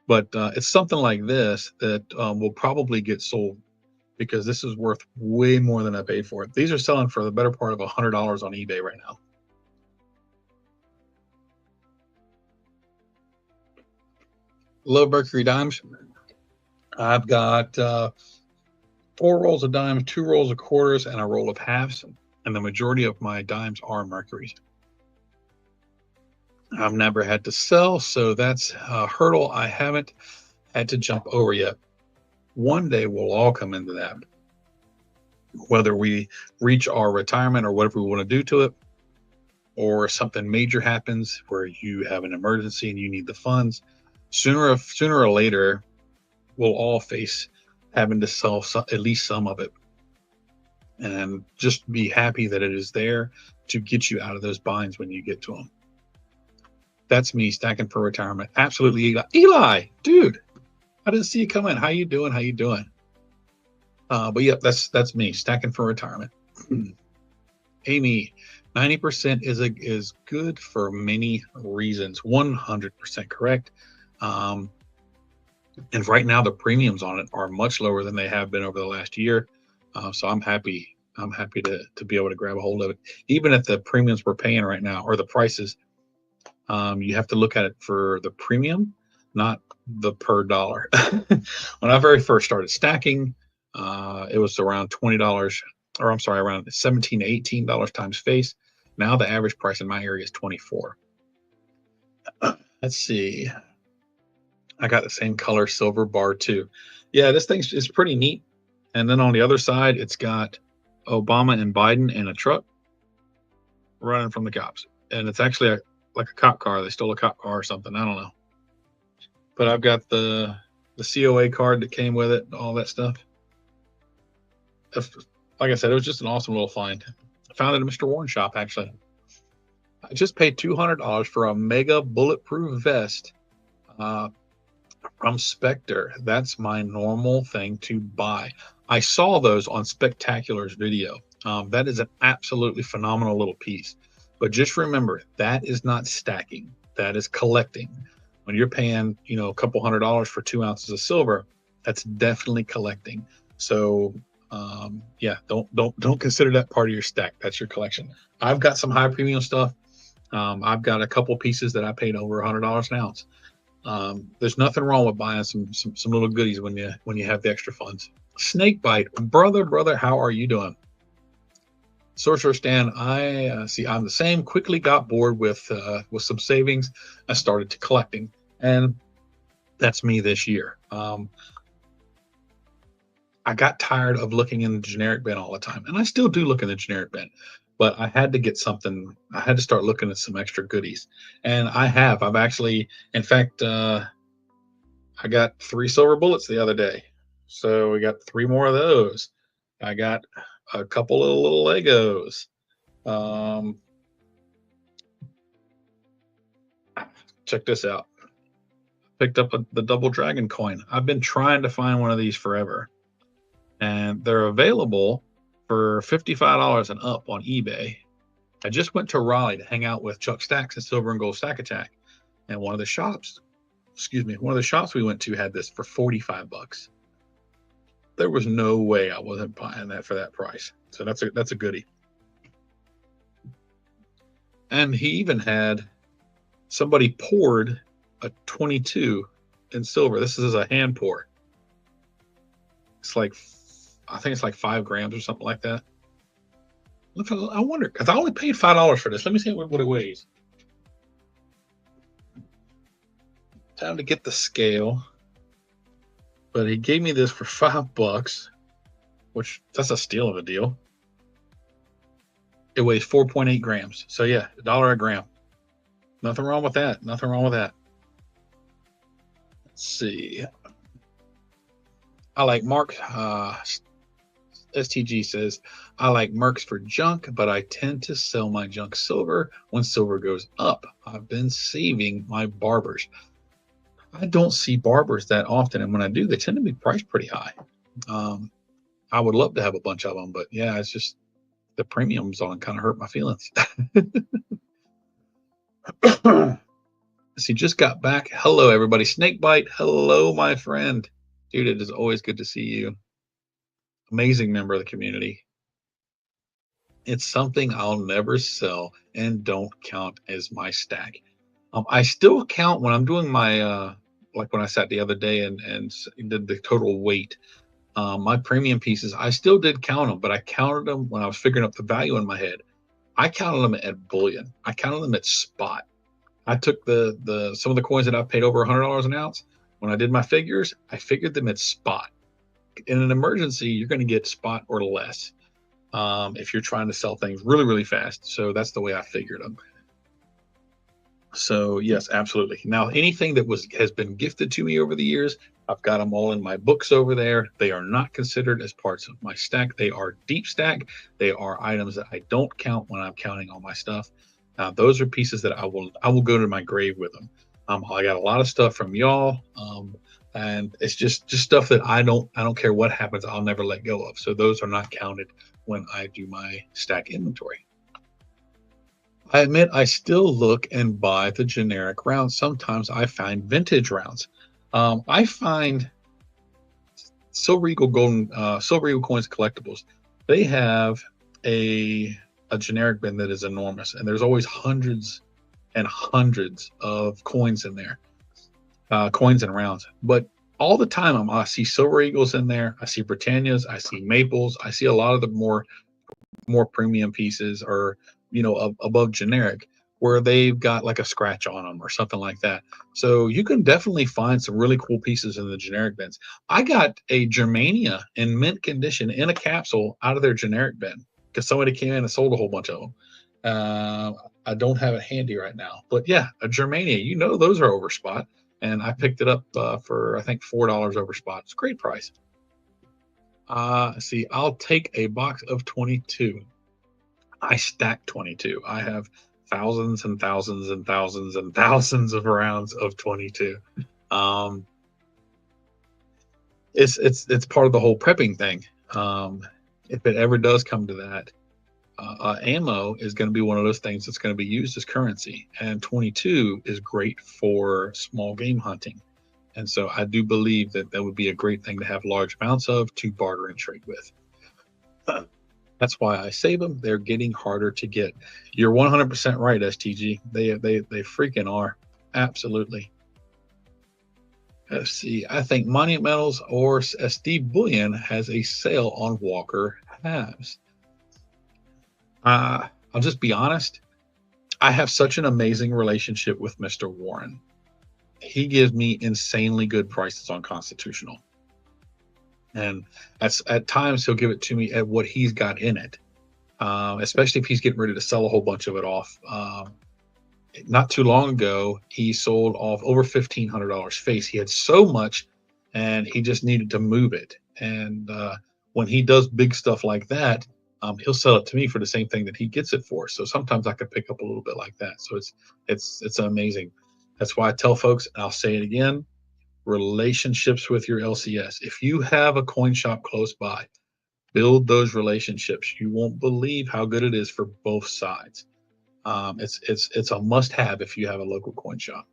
But it's something like this that will probably get sold, because this is worth way more than I paid for it. These are selling for the better part of $100 on eBay right now. Love Mercury dimes. I've got 4 rolls of dimes, 2 rolls of quarters, and a roll of halves, and the majority of my dimes are mercuries. I've never had to sell, so that's a hurdle I haven't had to jump over yet. One day we'll all come into that. Whether we reach our retirement or whatever we want to do to it, or something major happens where you have an emergency and you need the funds, sooner or later, we'll all face having to sell at least some of it. And just be happy that it is there to get you out of those binds when you get to them. That's me stacking for retirement. Absolutely, Eli. Eli, dude, I didn't see you come in. How you doing? How you doing? But yeah, that's me stacking for retirement. Amy, 90% is good for many reasons. 100% correct. And right now the premiums on it are much lower than they have been over the last year. So I'm happy to be able to grab a hold of it. Even at the premiums we're paying right now, or the prices, you have to look at it for the premium, not the per dollar. When I very first started stacking, it was around $20, or I'm sorry, around $17 to $18 times face. Now the average price in my area is 24. Let's see. I got the same color silver bar too. Yeah, this thing is pretty neat. And then on the other side, it's got Obama and Biden in a truck running from the cops. And it's actually like a cop car. They stole a cop car or something. I don't know. But I've got the COA card that came with it, all that stuff. Like I said, it was just an awesome little find. I found it at Mr. Warren shop, actually. I just paid $200 for a mega bulletproof vest from Spectre. That's my normal thing to buy. I saw those on Spectacular's video. That is an absolutely phenomenal little piece. But just remember, that is not stacking. That is collecting. When you're paying, a couple $100 for 2 ounces of silver, that's definitely collecting. So yeah, don't consider that part of your stack. That's your collection. I've got some high premium stuff. I've got a couple pieces that I paid over $100 an ounce. There's nothing wrong with buying some little goodies when you have the extra funds. Snakebite, brother, how are you doing? Sorcerer Stan, I see. I'm the same. Quickly got bored with some savings. I started to collecting, and that's me this year. I got tired of looking in the generic bin all the time, and I still do look in the generic bin, but I had to get something. I had to start looking at some extra goodies, and I've actually, in fact, I got 3 silver bullets the other day, so we got 3 more of those. I got a couple of little Legos. Check this out. Picked up the double dragon coin. I've been trying to find one of these forever, and they're available for $55 and up on eBay. I just went to Raleigh to hang out with Chuck Stacks and Silver and Gold Stack Attack, and one of the shops we went to had this for $45. There was no way I wasn't buying that for that price. So that's a goodie. And he even had somebody poured a 22 in silver. This is a hand pour. It's like, I think it's like 5 grams or something like that. Look, I wonder, because I only paid $5 for this. Let me see what it weighs. Time to get the scale. But he gave me this for $5, which that's a steal of a deal. It weighs 4.8 grams. So yeah, $1 a gram. Nothing wrong with that. Nothing wrong with that. Let's see. I like Mark. STG says, I like Mercs for junk, but I tend to sell my junk silver when silver goes up. I've been saving my barbers. I don't see barbers that often, and when I do, they tend to be priced pretty high. I would love to have a bunch of them, but yeah, it's just the premiums on kind of hurt my feelings. See, just got back. Hello, everybody. Snakebite. Hello, my friend. Dude, it is always good to see you. Amazing member of the community. It's something I'll never sell and don't count as my stack. I still count when I'm doing my like when I sat the other day and did the total weight. My premium pieces, I still did count them, but I counted them when I was figuring out the value in my head. I counted them at bullion. I counted them at spot. I took the some of the coins that I paid over $100 an ounce. When I did my figures, I figured them at spot. In an emergency, you're going to get spot or less. if you're trying to sell things really, really fast. So that's the way I figured them. So yes, absolutely. Now anything that has been gifted to me over the years, I've got them all in my books over there. They are not considered as parts of my stack. They are deep stack. They are items that I don't count when I'm counting all my stuff. Those are pieces that I will go to my grave with them. I got a lot of stuff from y'all, and it's just stuff that I don't care what happens. I'll never let go of. So those are not counted when I do my stack inventory. I admit I still look and buy the generic rounds. Sometimes I find vintage rounds. I find Silver Eagle Silver Eagle Coins Collectibles. They have a generic bin that is enormous, and there's always hundreds and hundreds of coins in there, coins and rounds. But all the time, I see Silver Eagles in there. I see Britannias. I see Maples. I see a lot of the more premium pieces, or above generic, where they've got like a scratch on them or something like that. So you can definitely find some really cool pieces in the generic bins. I got a Germania in mint condition in a capsule out of their generic bin because somebody came in and sold a whole bunch of them. I don't have it handy right now, but yeah, a Germania, those are over spot, and I picked it up for I think $4 over spot. It's a great price. See, I'll take a box of 22. I stack 22. I have thousands and thousands and thousands and thousands of rounds of 22. It's part of the whole prepping thing. If it ever does come to that, ammo is going to be one of those things that's going to be used as currency, and 22 is great for small game hunting. And so I do believe that would be a great thing to have large amounts of to barter and trade with. That's why I save them. They're getting harder to get. You're 100% right, STG. They freaking are. Absolutely. Let's see. I think Monumentals or SD Bullion has a sale on Walker halves. I'll just be honest. I have such an amazing relationship with Mr. Warren. He gives me insanely good prices on Constitutional. And at times he'll give it to me at what he's got in it, especially if he's getting ready to sell a whole bunch of it off. Not too long ago, he sold off over $1,500 face. He had so much, and he just needed to move it. And when he does big stuff like that, he'll sell it to me for the same thing that he gets it for. So sometimes I can pick up a little bit like that. So it's amazing. That's why I tell folks, and I'll say it again, relationships with your LCS. If you have a coin shop close by, build those relationships. You won't believe how good it is for both sides. It's a must-have if you have a local coin shop.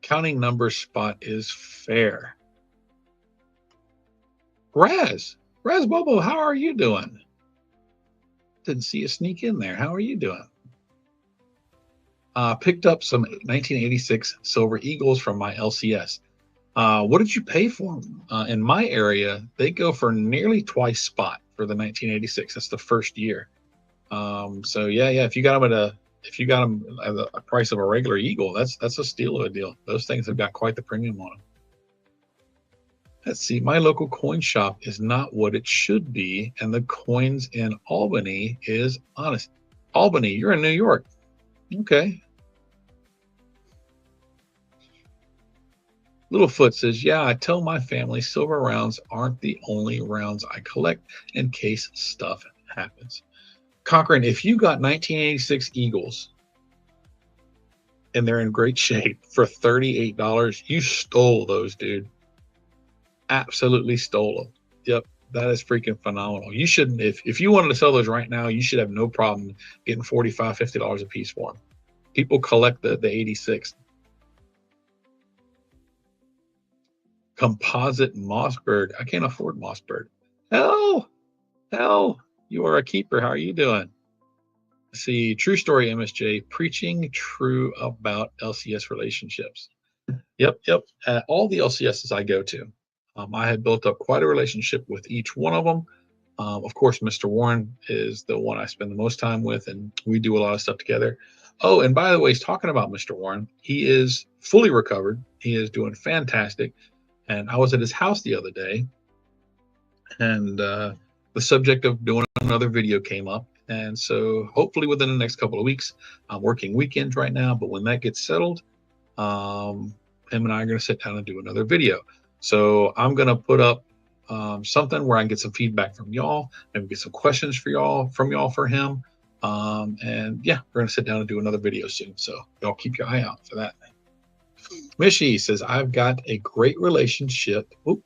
Counting numbers spot is fair. Raz Bobo, how are you doing? Didn't see you sneak in there. How are you doing? Picked up some 1986 Silver Eagles from my LCS. What did you pay for them? In my area, they go for nearly twice spot for the 1986. That's the first year. So yeah. If you got them at a price of a regular Eagle, that's a steal of a deal. Those things have got quite the premium on them. Let's see. My local coin shop is not what it should be, and the coins in Albany is honest. Albany, you're in New York. Okay. Littlefoot says, yeah, I tell my family silver rounds aren't the only rounds I collect in case stuff happens. Cochran, if you got 1986 Eagles and they're in great shape for $38, you stole those, dude. Absolutely stole them. Yep. That is freaking phenomenal. You shouldn't, if you wanted to sell those right now, you should have no problem getting $45, $50 a piece for them. People collect the 86. Composite Mossberg. I can't afford Mossberg. Hell, you are a keeper. How are you doing? Let's see, true story, MSJ, preaching true about LCS relationships. Yep. All the LCSs I go to, I have built up quite a relationship with each one of them. Of course, Mr. Warren is the one I spend the most time with, and we do a lot of stuff together. Oh, and by the way, he's talking about Mr. Warren. He is fully recovered. He is doing fantastic. And I was at his house the other day, and the subject of doing another video came up. And so hopefully within the next couple of weeks, I'm working weekends right now, but when that gets settled, um, him and I are going to sit down and do another video. So I'm going to put up something where I can get some feedback from y'all, maybe get some questions for y'all from y'all for him. And yeah, we're going to sit down and do another video soon. So y'all keep your eye out for that. Mishi says, I've got a great relationship. Oop,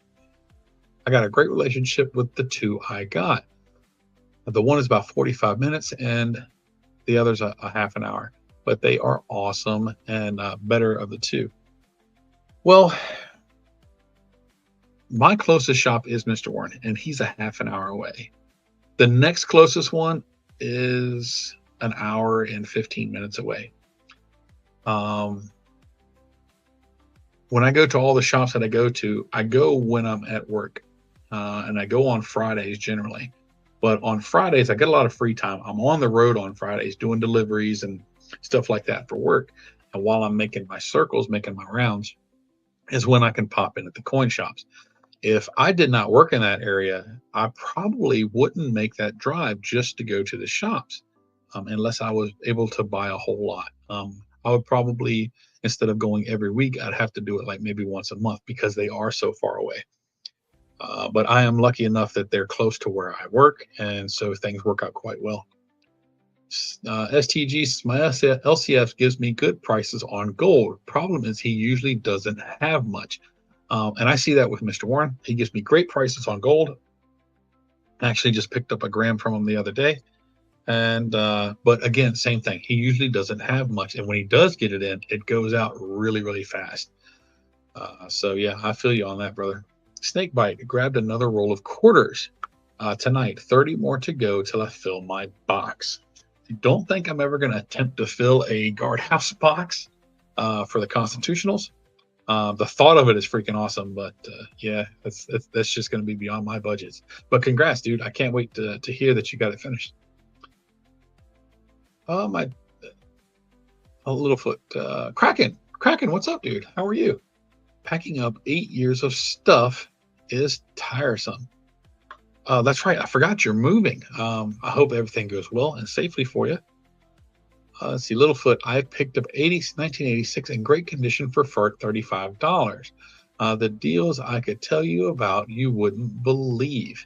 I got a great relationship with the two I got. The one is about 45 minutes and the other's a half an hour, but they are awesome and better of the two. Well, my closest shop is Mr. Warren, and he's a half an hour away. The next closest one is an hour and 15 minutes away. When I go to all the shops that I go when I'm at work, and I go on Fridays generally. But on Fridays, I get a lot of free time. I'm on the road on Fridays doing deliveries and stuff like that for work. And while I'm making my circles, making my rounds, is when I can pop in at the coin shops. If I did not work in that area, I probably wouldn't make that drive just to go to the shops, unless I was able to buy a whole lot. I would probably, instead of going every week, I'd have to do it like maybe once a month because they are so far away. But I am lucky enough that they're close to where I work, and so things work out quite well. STG, my LCF gives me good prices on gold. Problem is, he usually doesn't have much. And I see that with Mr. Warren. He gives me great prices on gold. I actually just picked up a gram from him the other day. And but again, same thing. He usually doesn't have much. And when he does get it in, it goes out really, really fast. So yeah, I feel you on that, brother. Snakebite grabbed another roll of quarters tonight. 30 more to go till I fill my box. I don't think I'm ever going to attempt to fill a guardhouse box for the Constitutionals. The thought of it is freaking awesome, but yeah, that's just going to be beyond my budgets. But congrats, dude! I can't wait to hear that you got it finished. My Littlefoot, Kraken, what's up, dude? How are you? Packing up 8 years of stuff is tiresome. That's right. I forgot you're moving. I hope everything goes well and safely for you. Let's see, Littlefoot, I picked up 1986 in great condition for $35. The deals I could tell you about, you wouldn't believe.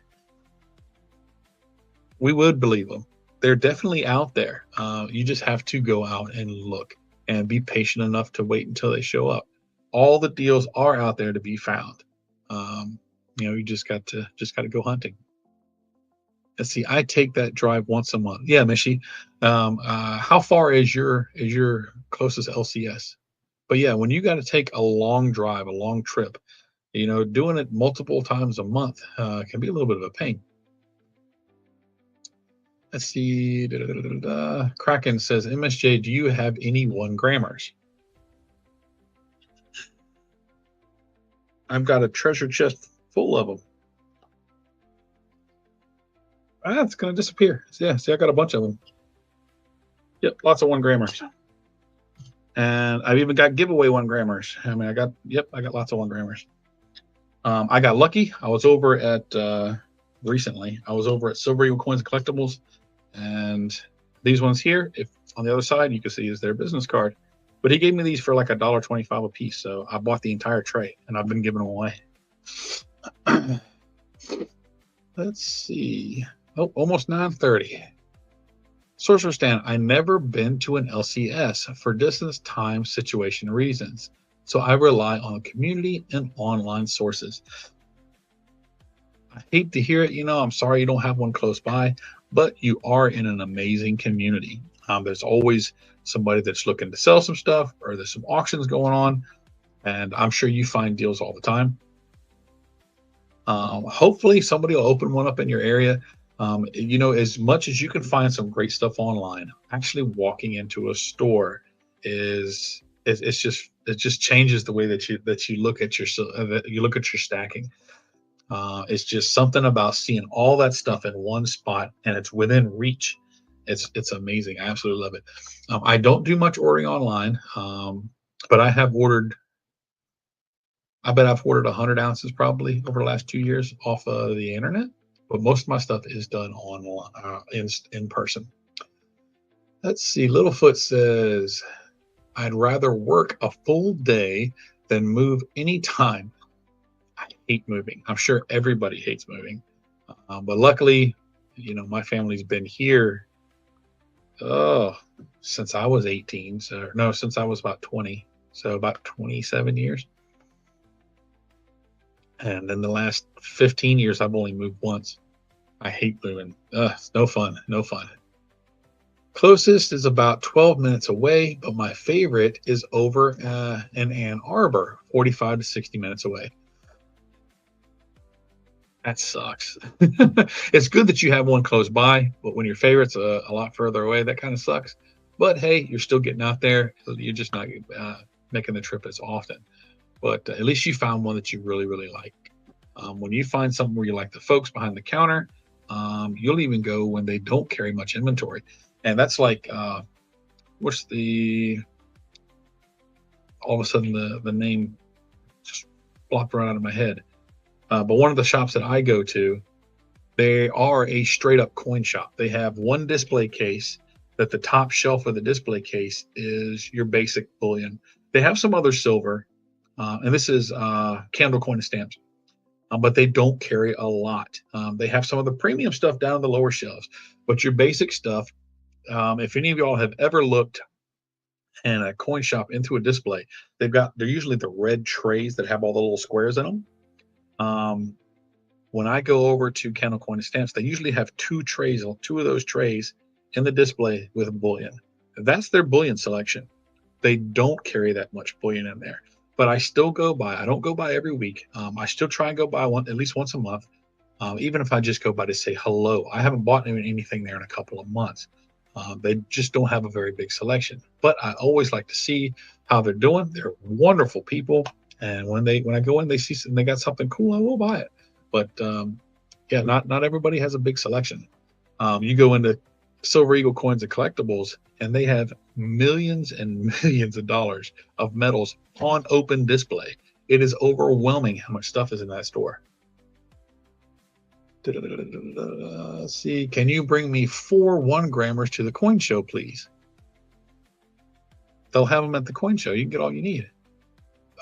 We would believe them. They're definitely out there. You just have to go out and look and be patient enough to wait until they show up. All the deals are out there to be found. You just got to go hunting. Let's see. I take that drive once a month. Yeah, Mishi. How far is your closest LCS? But yeah, when you got to take a long drive, a long trip, doing it multiple times a month can be a little bit of a pain. Let's see. Kraken says, MSJ, do you have any 1 grammars? I've got a treasure chest full of them. It's going to disappear. Yeah, see, I got a bunch of them. Yep, lots of 1 grammars. And I've even got giveaway 1 grammars. I mean, I got lots of 1 grammars. I got lucky. I was over at recently. I was over at Silver Eagle Coins and Collectibles, and these ones here, if on the other side, you can see is their business card. But he gave me these for like $1.25 a piece, so I bought the entire tray, and I've been giving them away. Let's see. Oh, almost 9:30. Sorcerer Stan, I never been to an LCS for distance, time, situation reasons. So I rely on community and online sources. I hate to hear it, I'm sorry you don't have one close by, but you are in an amazing community. There's always somebody that's looking to sell some stuff, or there's some auctions going on, and I'm sure you find deals all the time. Hopefully somebody will open one up in your area. As much as you can find some great stuff online, actually walking into a store it just changes the way that you look at your stacking. It's just something about seeing all that stuff in one spot and it's within reach. It's amazing. I absolutely love it. I don't do much ordering online, but I have ordered I bet I've ordered 100 ounces probably over the last 2 years off of the internet, but most of my stuff is done online, in person. Let's see. Littlefoot says, I'd rather work a full day than move anytime. I hate moving. I'm sure everybody hates moving. But luckily, my family's been here, oh, since I was 18. So, no, since I was about 20. So, about 27 years. And in the last 15 years, I've only moved once. I hate moving. It's no fun. No fun. Closest is about 12 minutes away, but my favorite is over in Ann Arbor, 45 to 60 minutes away. That sucks. It's good that you have one close by, but when your favorite's a lot further away, that kind of sucks. But hey, you're still getting out there. You're just not making the trip as often. But at least you found one that you really, really like. When you find something where you like the folks behind the counter, you'll even go when they don't carry much inventory. And that's like, what's the, all of a sudden the name just blocked right out of my head. But one of the shops that I go to, they are a straight up coin shop. They have one display case that the top shelf of the display case is your basic bullion. They have some other silver, and this is candle coin and stamps, but they don't carry a lot. They have some of the premium stuff down in the lower shelves, but your basic stuff, if any of y'all have ever looked in a coin shop into a display, they're usually the red trays that have all the little squares in them. When I go over to Candle Coin and Stamps, they usually have two of those trays in the display with bullion. That's their bullion selection. They don't carry that much bullion in there, but I still go by. I don't go by every week. I still try and go by at least once a month, even if I just go by to say hello. I haven't bought anything there in a couple of months. They just don't have a very big selection, but I always like to see how they're doing. They're wonderful people. And when I go in, they see they got something cool, I will buy it. But yeah, not everybody has a big selection. You go into Silver Eagle Coins and Collectibles, and they have millions and millions of dollars of metals on open display. It is overwhelming how much stuff is in that store. Let's see, can you bring me 4 1-grammers to the coin show, please? They'll have them at the coin show. You can get all you need.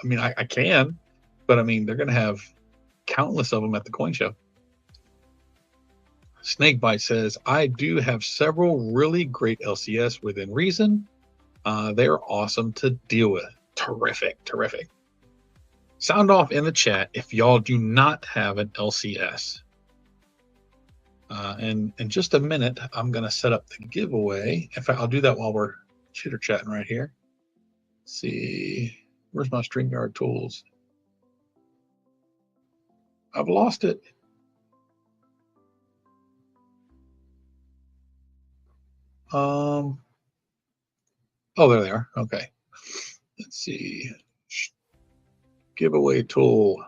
I mean, I can, but I mean, they're going to have countless of them at the coin show. Snakebite says, I do have several really great LCS within reason. They're awesome to deal with. Terrific. Sound off in the chat if y'all do not have an LCS. And in just a minute, I'm going to set up the giveaway. In fact, I'll do that while we're chitter-chatting right here. Let's see. Where's my StreamYard tools? I've lost it. Oh, there they are. Okay. Let's see. Giveaway tool.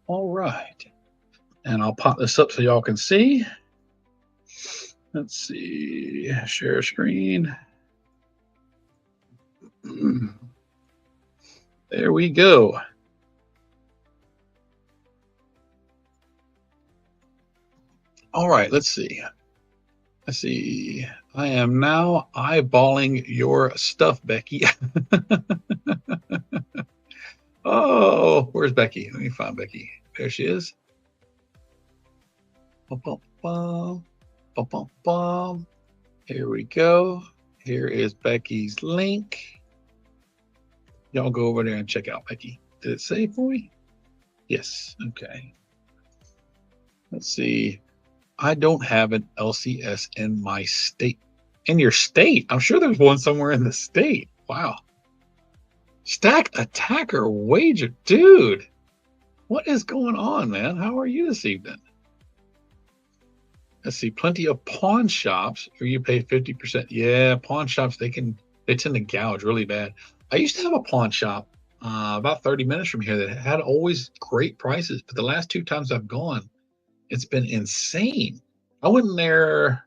All right. And I'll pop this up so y'all can see. Let's see. Share screen. There we go. All right, let's see. I am now eyeballing your stuff, Becky. Oh, where's Becky? Let me find Becky. There she is. Here we go. Here is Becky's link. Y'all go over there and check out Becky. Did it say for me? Yes. Okay. Let's see. I don't have an LCS in my state. In your state? I'm sure there's one somewhere in the state. Wow. Stack Attacker Wager. Dude, what is going on, man? How are you this evening? Let's see. Plenty of pawn shops where you pay 50%. Yeah, pawn shops, they tend to gouge really bad. I used to have a pawn shop about 30 minutes from here that had always great prices, but the last 2 times I've gone, it's been insane. I went in there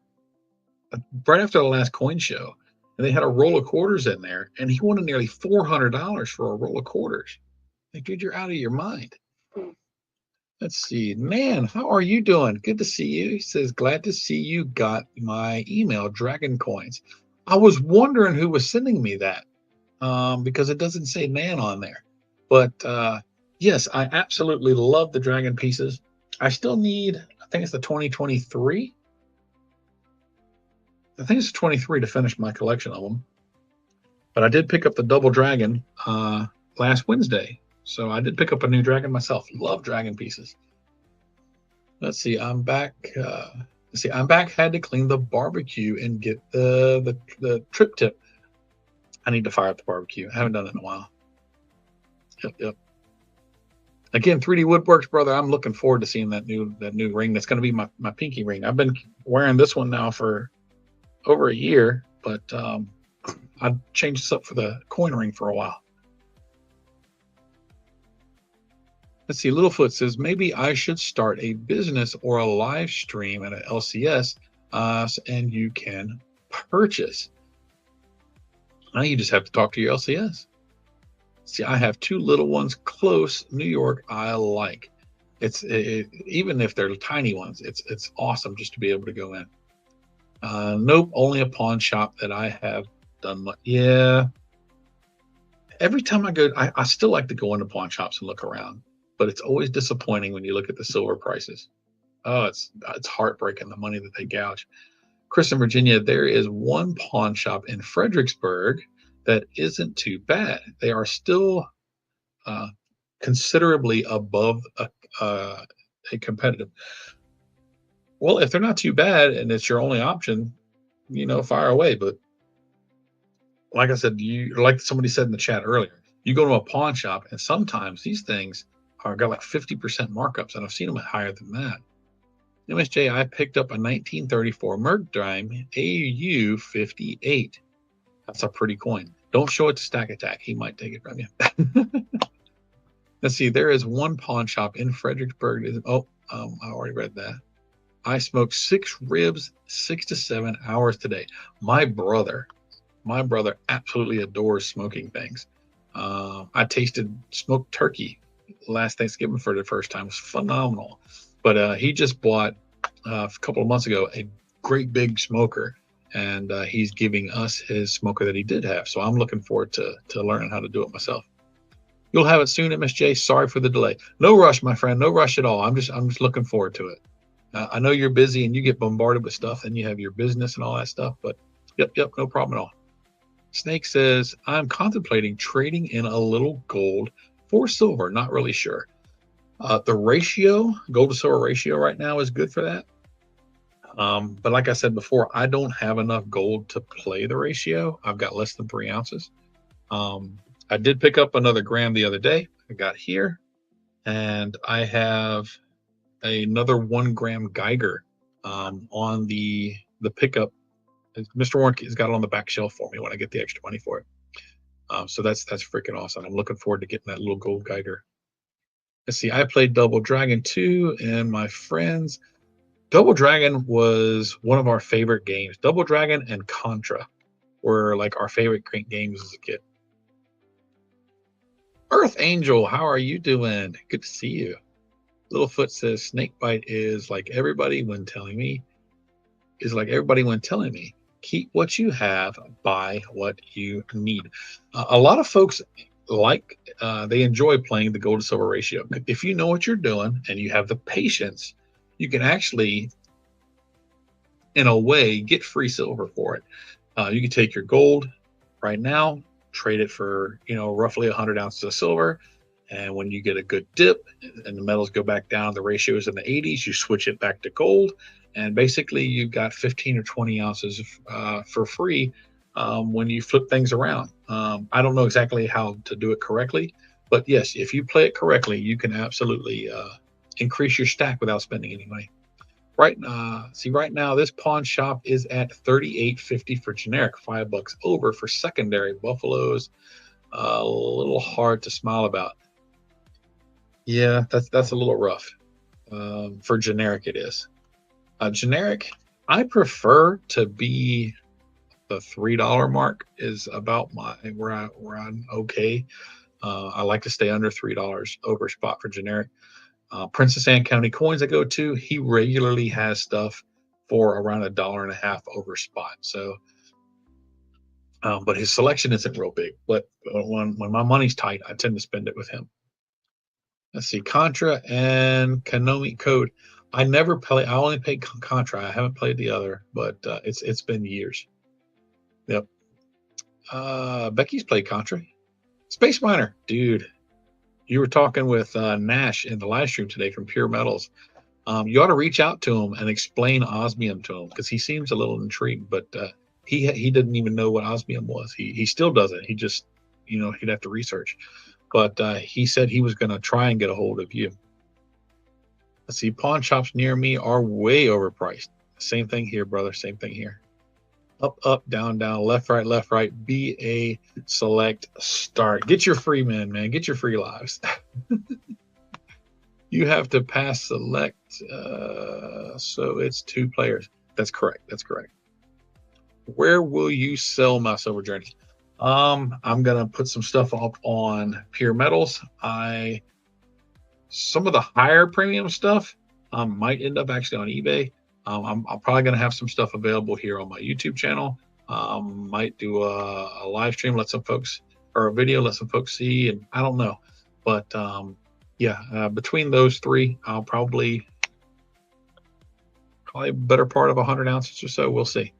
right after the last coin show, and they had a roll of quarters in there, and he wanted nearly $400 for a roll of quarters. Like, dude, you're out of your mind. Let's see. Man, how are you doing? Good to see you. He says, glad to see you got my email, Dragon Coins. I was wondering who was sending me that because it doesn't say man on there. But yes, I absolutely love the Dragon pieces. I still need, I think it's the 2023. I think it's 23 to finish my collection of them. But I did pick up the Double Dragon last Wednesday. So I did pick up a new Dragon myself. Love Dragon pieces. Let's see. I'm back. I'm back. Had to clean the barbecue and get the trip tip. I need to fire up the barbecue. I haven't done it in a while. Yep. Again, 3D Woodworks, brother. I'm looking forward to seeing that new ring. That's going to be my pinky ring. I've been wearing this one now for over a year, but I changed this up for the coin ring for a while. Let's see. Littlefoot says maybe I should start a business or a live stream at an LCS, and you can purchase. Now you just have to talk to your LCS. See, I have two little ones close, New York. I like. Even if they're tiny ones, it's awesome just to be able to go in. Nope, only a pawn shop that I have done. Yeah. Every time I go, I still like to go into pawn shops and look around, but it's always disappointing when you look at the silver prices. Oh, it's heartbreaking, the money that they gouge. Chris in Virginia, there is one pawn shop in Fredericksburg that isn't too bad. They are still considerably above a competitive. Well, if they're not too bad and it's your only option, fire away. But like I said, like somebody said in the chat earlier, you go to a pawn shop and sometimes these things got like 50% markups, and I've seen them at higher than that. MSJ, I picked up a 1934 Merkdime AU 58. That's a pretty coin. Don't show it to Stack Attack. He might take it from you. Let's see. There is one pawn shop in Fredericksburg. I already read that. I smoked 6 ribs, 6 to 7 hours today. My brother absolutely adores smoking things. I tasted smoked turkey last Thanksgiving for the first time. It was phenomenal. But he just bought a couple of months ago a great big smoker, and he's giving us his smoker that he did have. So I'm looking forward to learning how to do it myself. You'll have it soon, MSJ. Sorry for the delay. No rush, my friend. No rush at all. I'm just looking forward to it. I know you're busy and you get bombarded with stuff, and you have your business and all that stuff. But yep, no problem at all. Snake says, I'm contemplating trading in a little gold for silver. Not really sure. The ratio, gold to silver ratio right now is good for that. But like I said before, I don't have enough gold to play the ratio. I've got less than 3 ounces. I did pick up another gram the other day. I got here, and I have another 1 gram Geiger on the pickup. Mr. Warren has got it on the back shelf for me when I get the extra money for it. So that's freaking awesome. I'm looking forward to getting that little gold Geiger. Let's see. I played Double Dragon 2, and my friends. Double Dragon was one of our favorite games. Double Dragon and Contra were like our favorite games as a kid. Earth Angel, how are you doing? Good to see you. Littlefoot says Snakebite is like everybody when telling me. Keep what you have, buy what you need. A lot of folks they enjoy playing the gold to silver ratio. If you know what you're doing and you have the patience, you can actually, in a way, get free silver for it. You can take your gold right now, trade it for roughly 100 ounces of silver, and when you get a good dip and the metals go back down, the ratio is in the 80s, you switch it back to gold, and basically you've got 15 or 20 ounces for free when you flip things around. I don't know exactly how to do it correctly, but yes, if you play it correctly, you can absolutely increase your stack without spending any money. Right now this pawn shop is at $38.50 for generic, $5 over for secondary. Buffaloes, a little hard to smile about. Yeah, that's a little rough. For generic, it is. Generic, I prefer to be the $3 mark is about where I'm okay. I like to stay under $3 over spot for generic. Princess Anne County Coins I go to, he regularly has stuff for around $1.50 over spot. So, but his selection isn't real big. But when my money's tight, I tend to spend it with him. Let's see, Contra and Konami Code. I never play. I only played Contra. I haven't played the other, but it's been years. Yep. Becky's played Contra. Space Miner, dude. You were talking with Nash in the live stream today from Pure Metals. You ought to reach out to him and explain osmium to him because he seems a little intrigued, but he didn't even know what osmium was. He still doesn't. He just he'd have to research. But he said he was going to try and get a hold of you. Let's see, pawn shops near me are way overpriced. Same thing here, brother. Same thing here. Up, up, down, down, left, right, BA, select, start. Get your free men, man. Get your free lives. You have to pass select, so it's 2 players. That's correct. That's correct. Where will you sell my silver journeys? I'm gonna put some stuff up on Pure Metals. Some of the higher premium stuff might end up actually on eBay. I'm probably gonna have some stuff available here on my YouTube channel. Might do a live stream, let some folks, or a video, let some folks see, and I don't know, but yeah, between those 3, I'll probably a better part of 100 ounces or so. We'll see.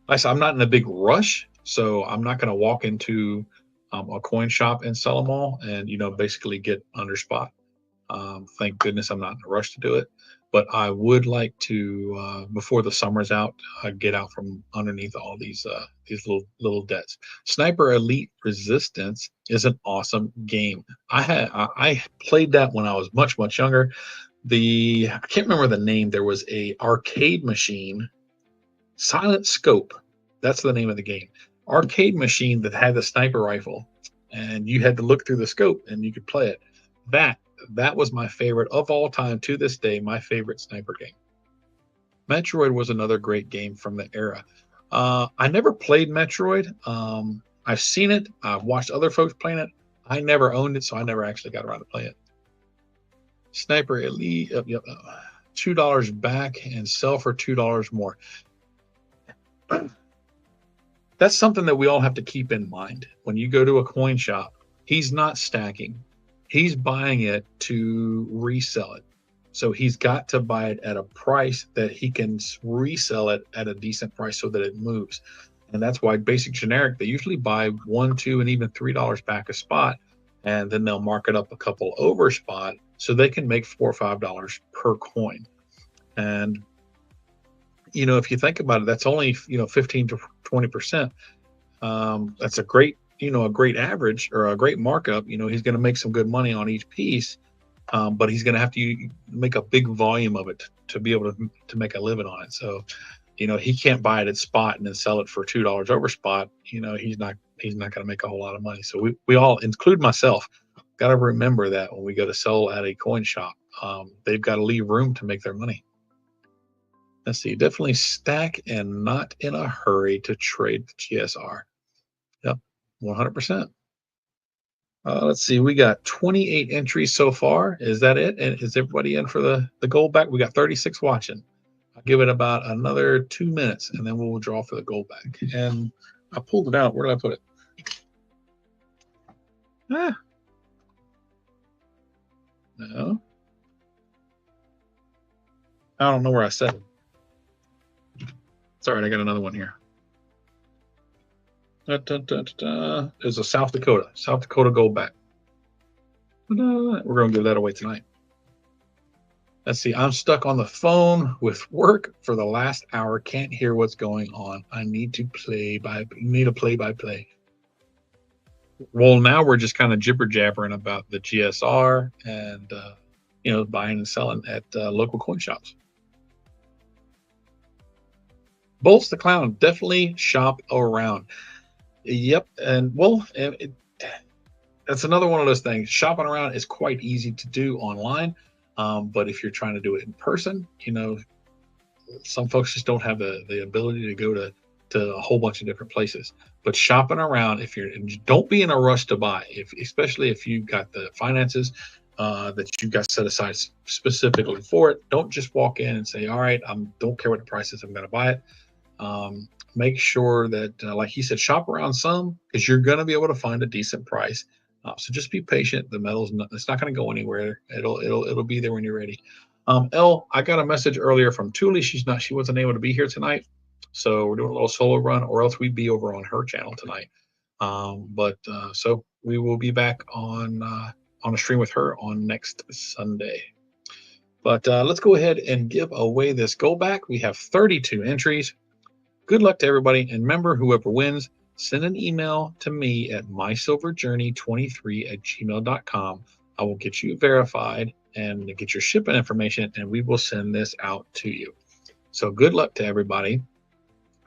Like I said, I'm not in a big rush, so I'm not going to walk into a coin shop and sell them all and basically get under spot. Thank goodness I'm not in a rush to do it, but I would like to before the summer's out, get out from underneath all these little debts. Sniper Elite Resistance is an awesome game. I played that when I was much younger. I can't remember the name. There was a arcade machine, Silent Scope. That's the name of the game. Arcade machine that had the sniper rifle, and you had to look through the scope and you could play it. That was my favorite of all time to this day. My favorite sniper game. Metroid was another great game from the era. I never played Metroid. I've seen it. I've watched other folks playing it. I never owned it, so I never actually got around to play it. Sniper Elite, $2 back and sell for $2 more. That's something that we all have to keep in mind. When you go to a coin shop, he's not stacking. He's buying it to resell it. So he's got to buy it at a price that he can resell it at a decent price so that it moves. And that's why basic generic, they usually buy $1, $2, and even $3 back a spot. And then they'll mark it up a couple over spot so they can make $4 or $5 per coin. And if you think about it, that's only 15 to 20%. That's a great average or a great markup. He's going to make some good money on each piece, but he's going to have to make a big volume of it to be able to make a living on it. So, he can't buy it at spot and then sell it for $2 over spot. He's not going to make a whole lot of money. So we all, include myself, got to remember that when we go to sell at a coin shop, they've got to leave room to make their money. Let's see, definitely stack and not in a hurry to trade the GSR. Yep, 100%. Let's see, we got 28 entries so far. Is that it? And is everybody in for the gold back? We got 36 watching. I'll give it about another 2 minutes, and then we'll draw for the gold back. And I pulled it out. Where did I put it? No. I don't know where I set it. It's all right. I got another one here. There's a South Dakota gold back. We're going to give that away tonight. Let's see. I'm stuck on the phone with work for the last hour. Can't hear what's going on. I need to play by play. Well, now we're just kind of jibber jabbering about the GSR and buying and selling at local coin shops. Bolts the Clown, definitely shop around. Yep, and well, that's another one of those things. Shopping around is quite easy to do online, but if you're trying to do it in person, some folks just don't have the ability to go to a whole bunch of different places. But shopping around, if you're, don't be in a rush to buy, especially if you've got the finances that you've got set aside specifically for it. Don't just walk in and say, all right, I don't care what the price is, I'm going to buy it. Make sure that, like he said, shop around some, because you're going to be able to find a decent price. So just be patient. The metal's it's not going to go anywhere. It'll be there when you're ready. I got a message earlier from Thule. She wasn't able to be here tonight, so we're doing a little solo run, or else we'd be over on her channel tonight. So we will be back on a stream with her on next Sunday. But let's go ahead and give away this go back. We have 32 entries. Good luck to everybody. And remember, whoever wins, send an email to me at mysilverjourney23@gmail.com. I will get you verified and get your shipping information, and we will send this out to you. So good luck to everybody.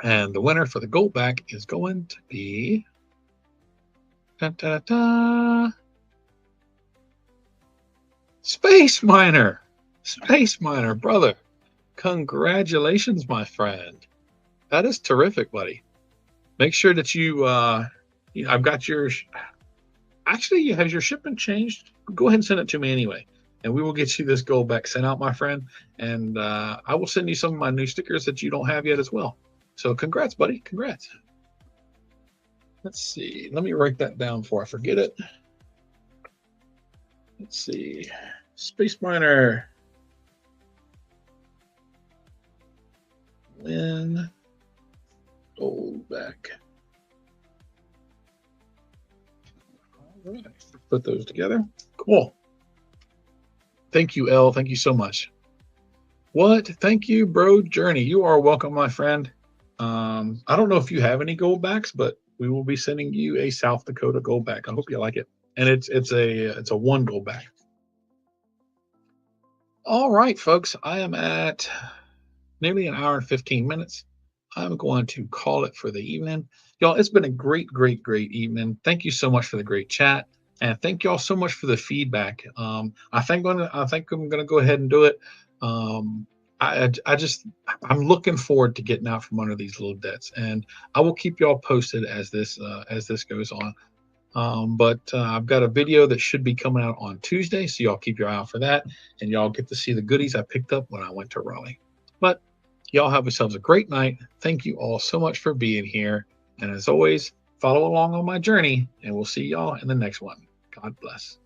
And the winner for the gold back is going to be Space Miner. Space Miner, brother. Congratulations, my friend. That is terrific, buddy. Make sure that I've got your, actually, you have your shipment changed. Go ahead and send it to me anyway, and we will get you this gold back sent out, my friend. And I will send you some of my new stickers that you don't have yet as well. So congrats, buddy. Congrats. Let's see. Let me write that down before I forget it. Let's see. Space Miner. Win. Gold back. All right. Put those together. Cool. Thank you, L. Thank you so much. What? Thank you, Bro Journey. You are welcome, my friend. I don't know if you have any gold backs, but we will be sending you a South Dakota gold back. I hope you like it. And it's a one gold back. All right, folks. I am at nearly an hour and 15 minutes. I'm going to call it for the evening. Y'all, it's been a great, great, great evening. Thank you so much for the great chat. And thank y'all so much for the feedback. I think I'm gonna go ahead and do it. I'm looking forward to getting out from under these little debts, and I will keep y'all posted as this goes on. But I've got a video that should be coming out on Tuesday, so y'all keep your eye out for that, and y'all get to see the goodies I picked up when I went to Raleigh. But y'all have yourselves a great night. Thank you all so much for being here. And as always, follow along on my journey, and we'll see y'all in the next one. God bless.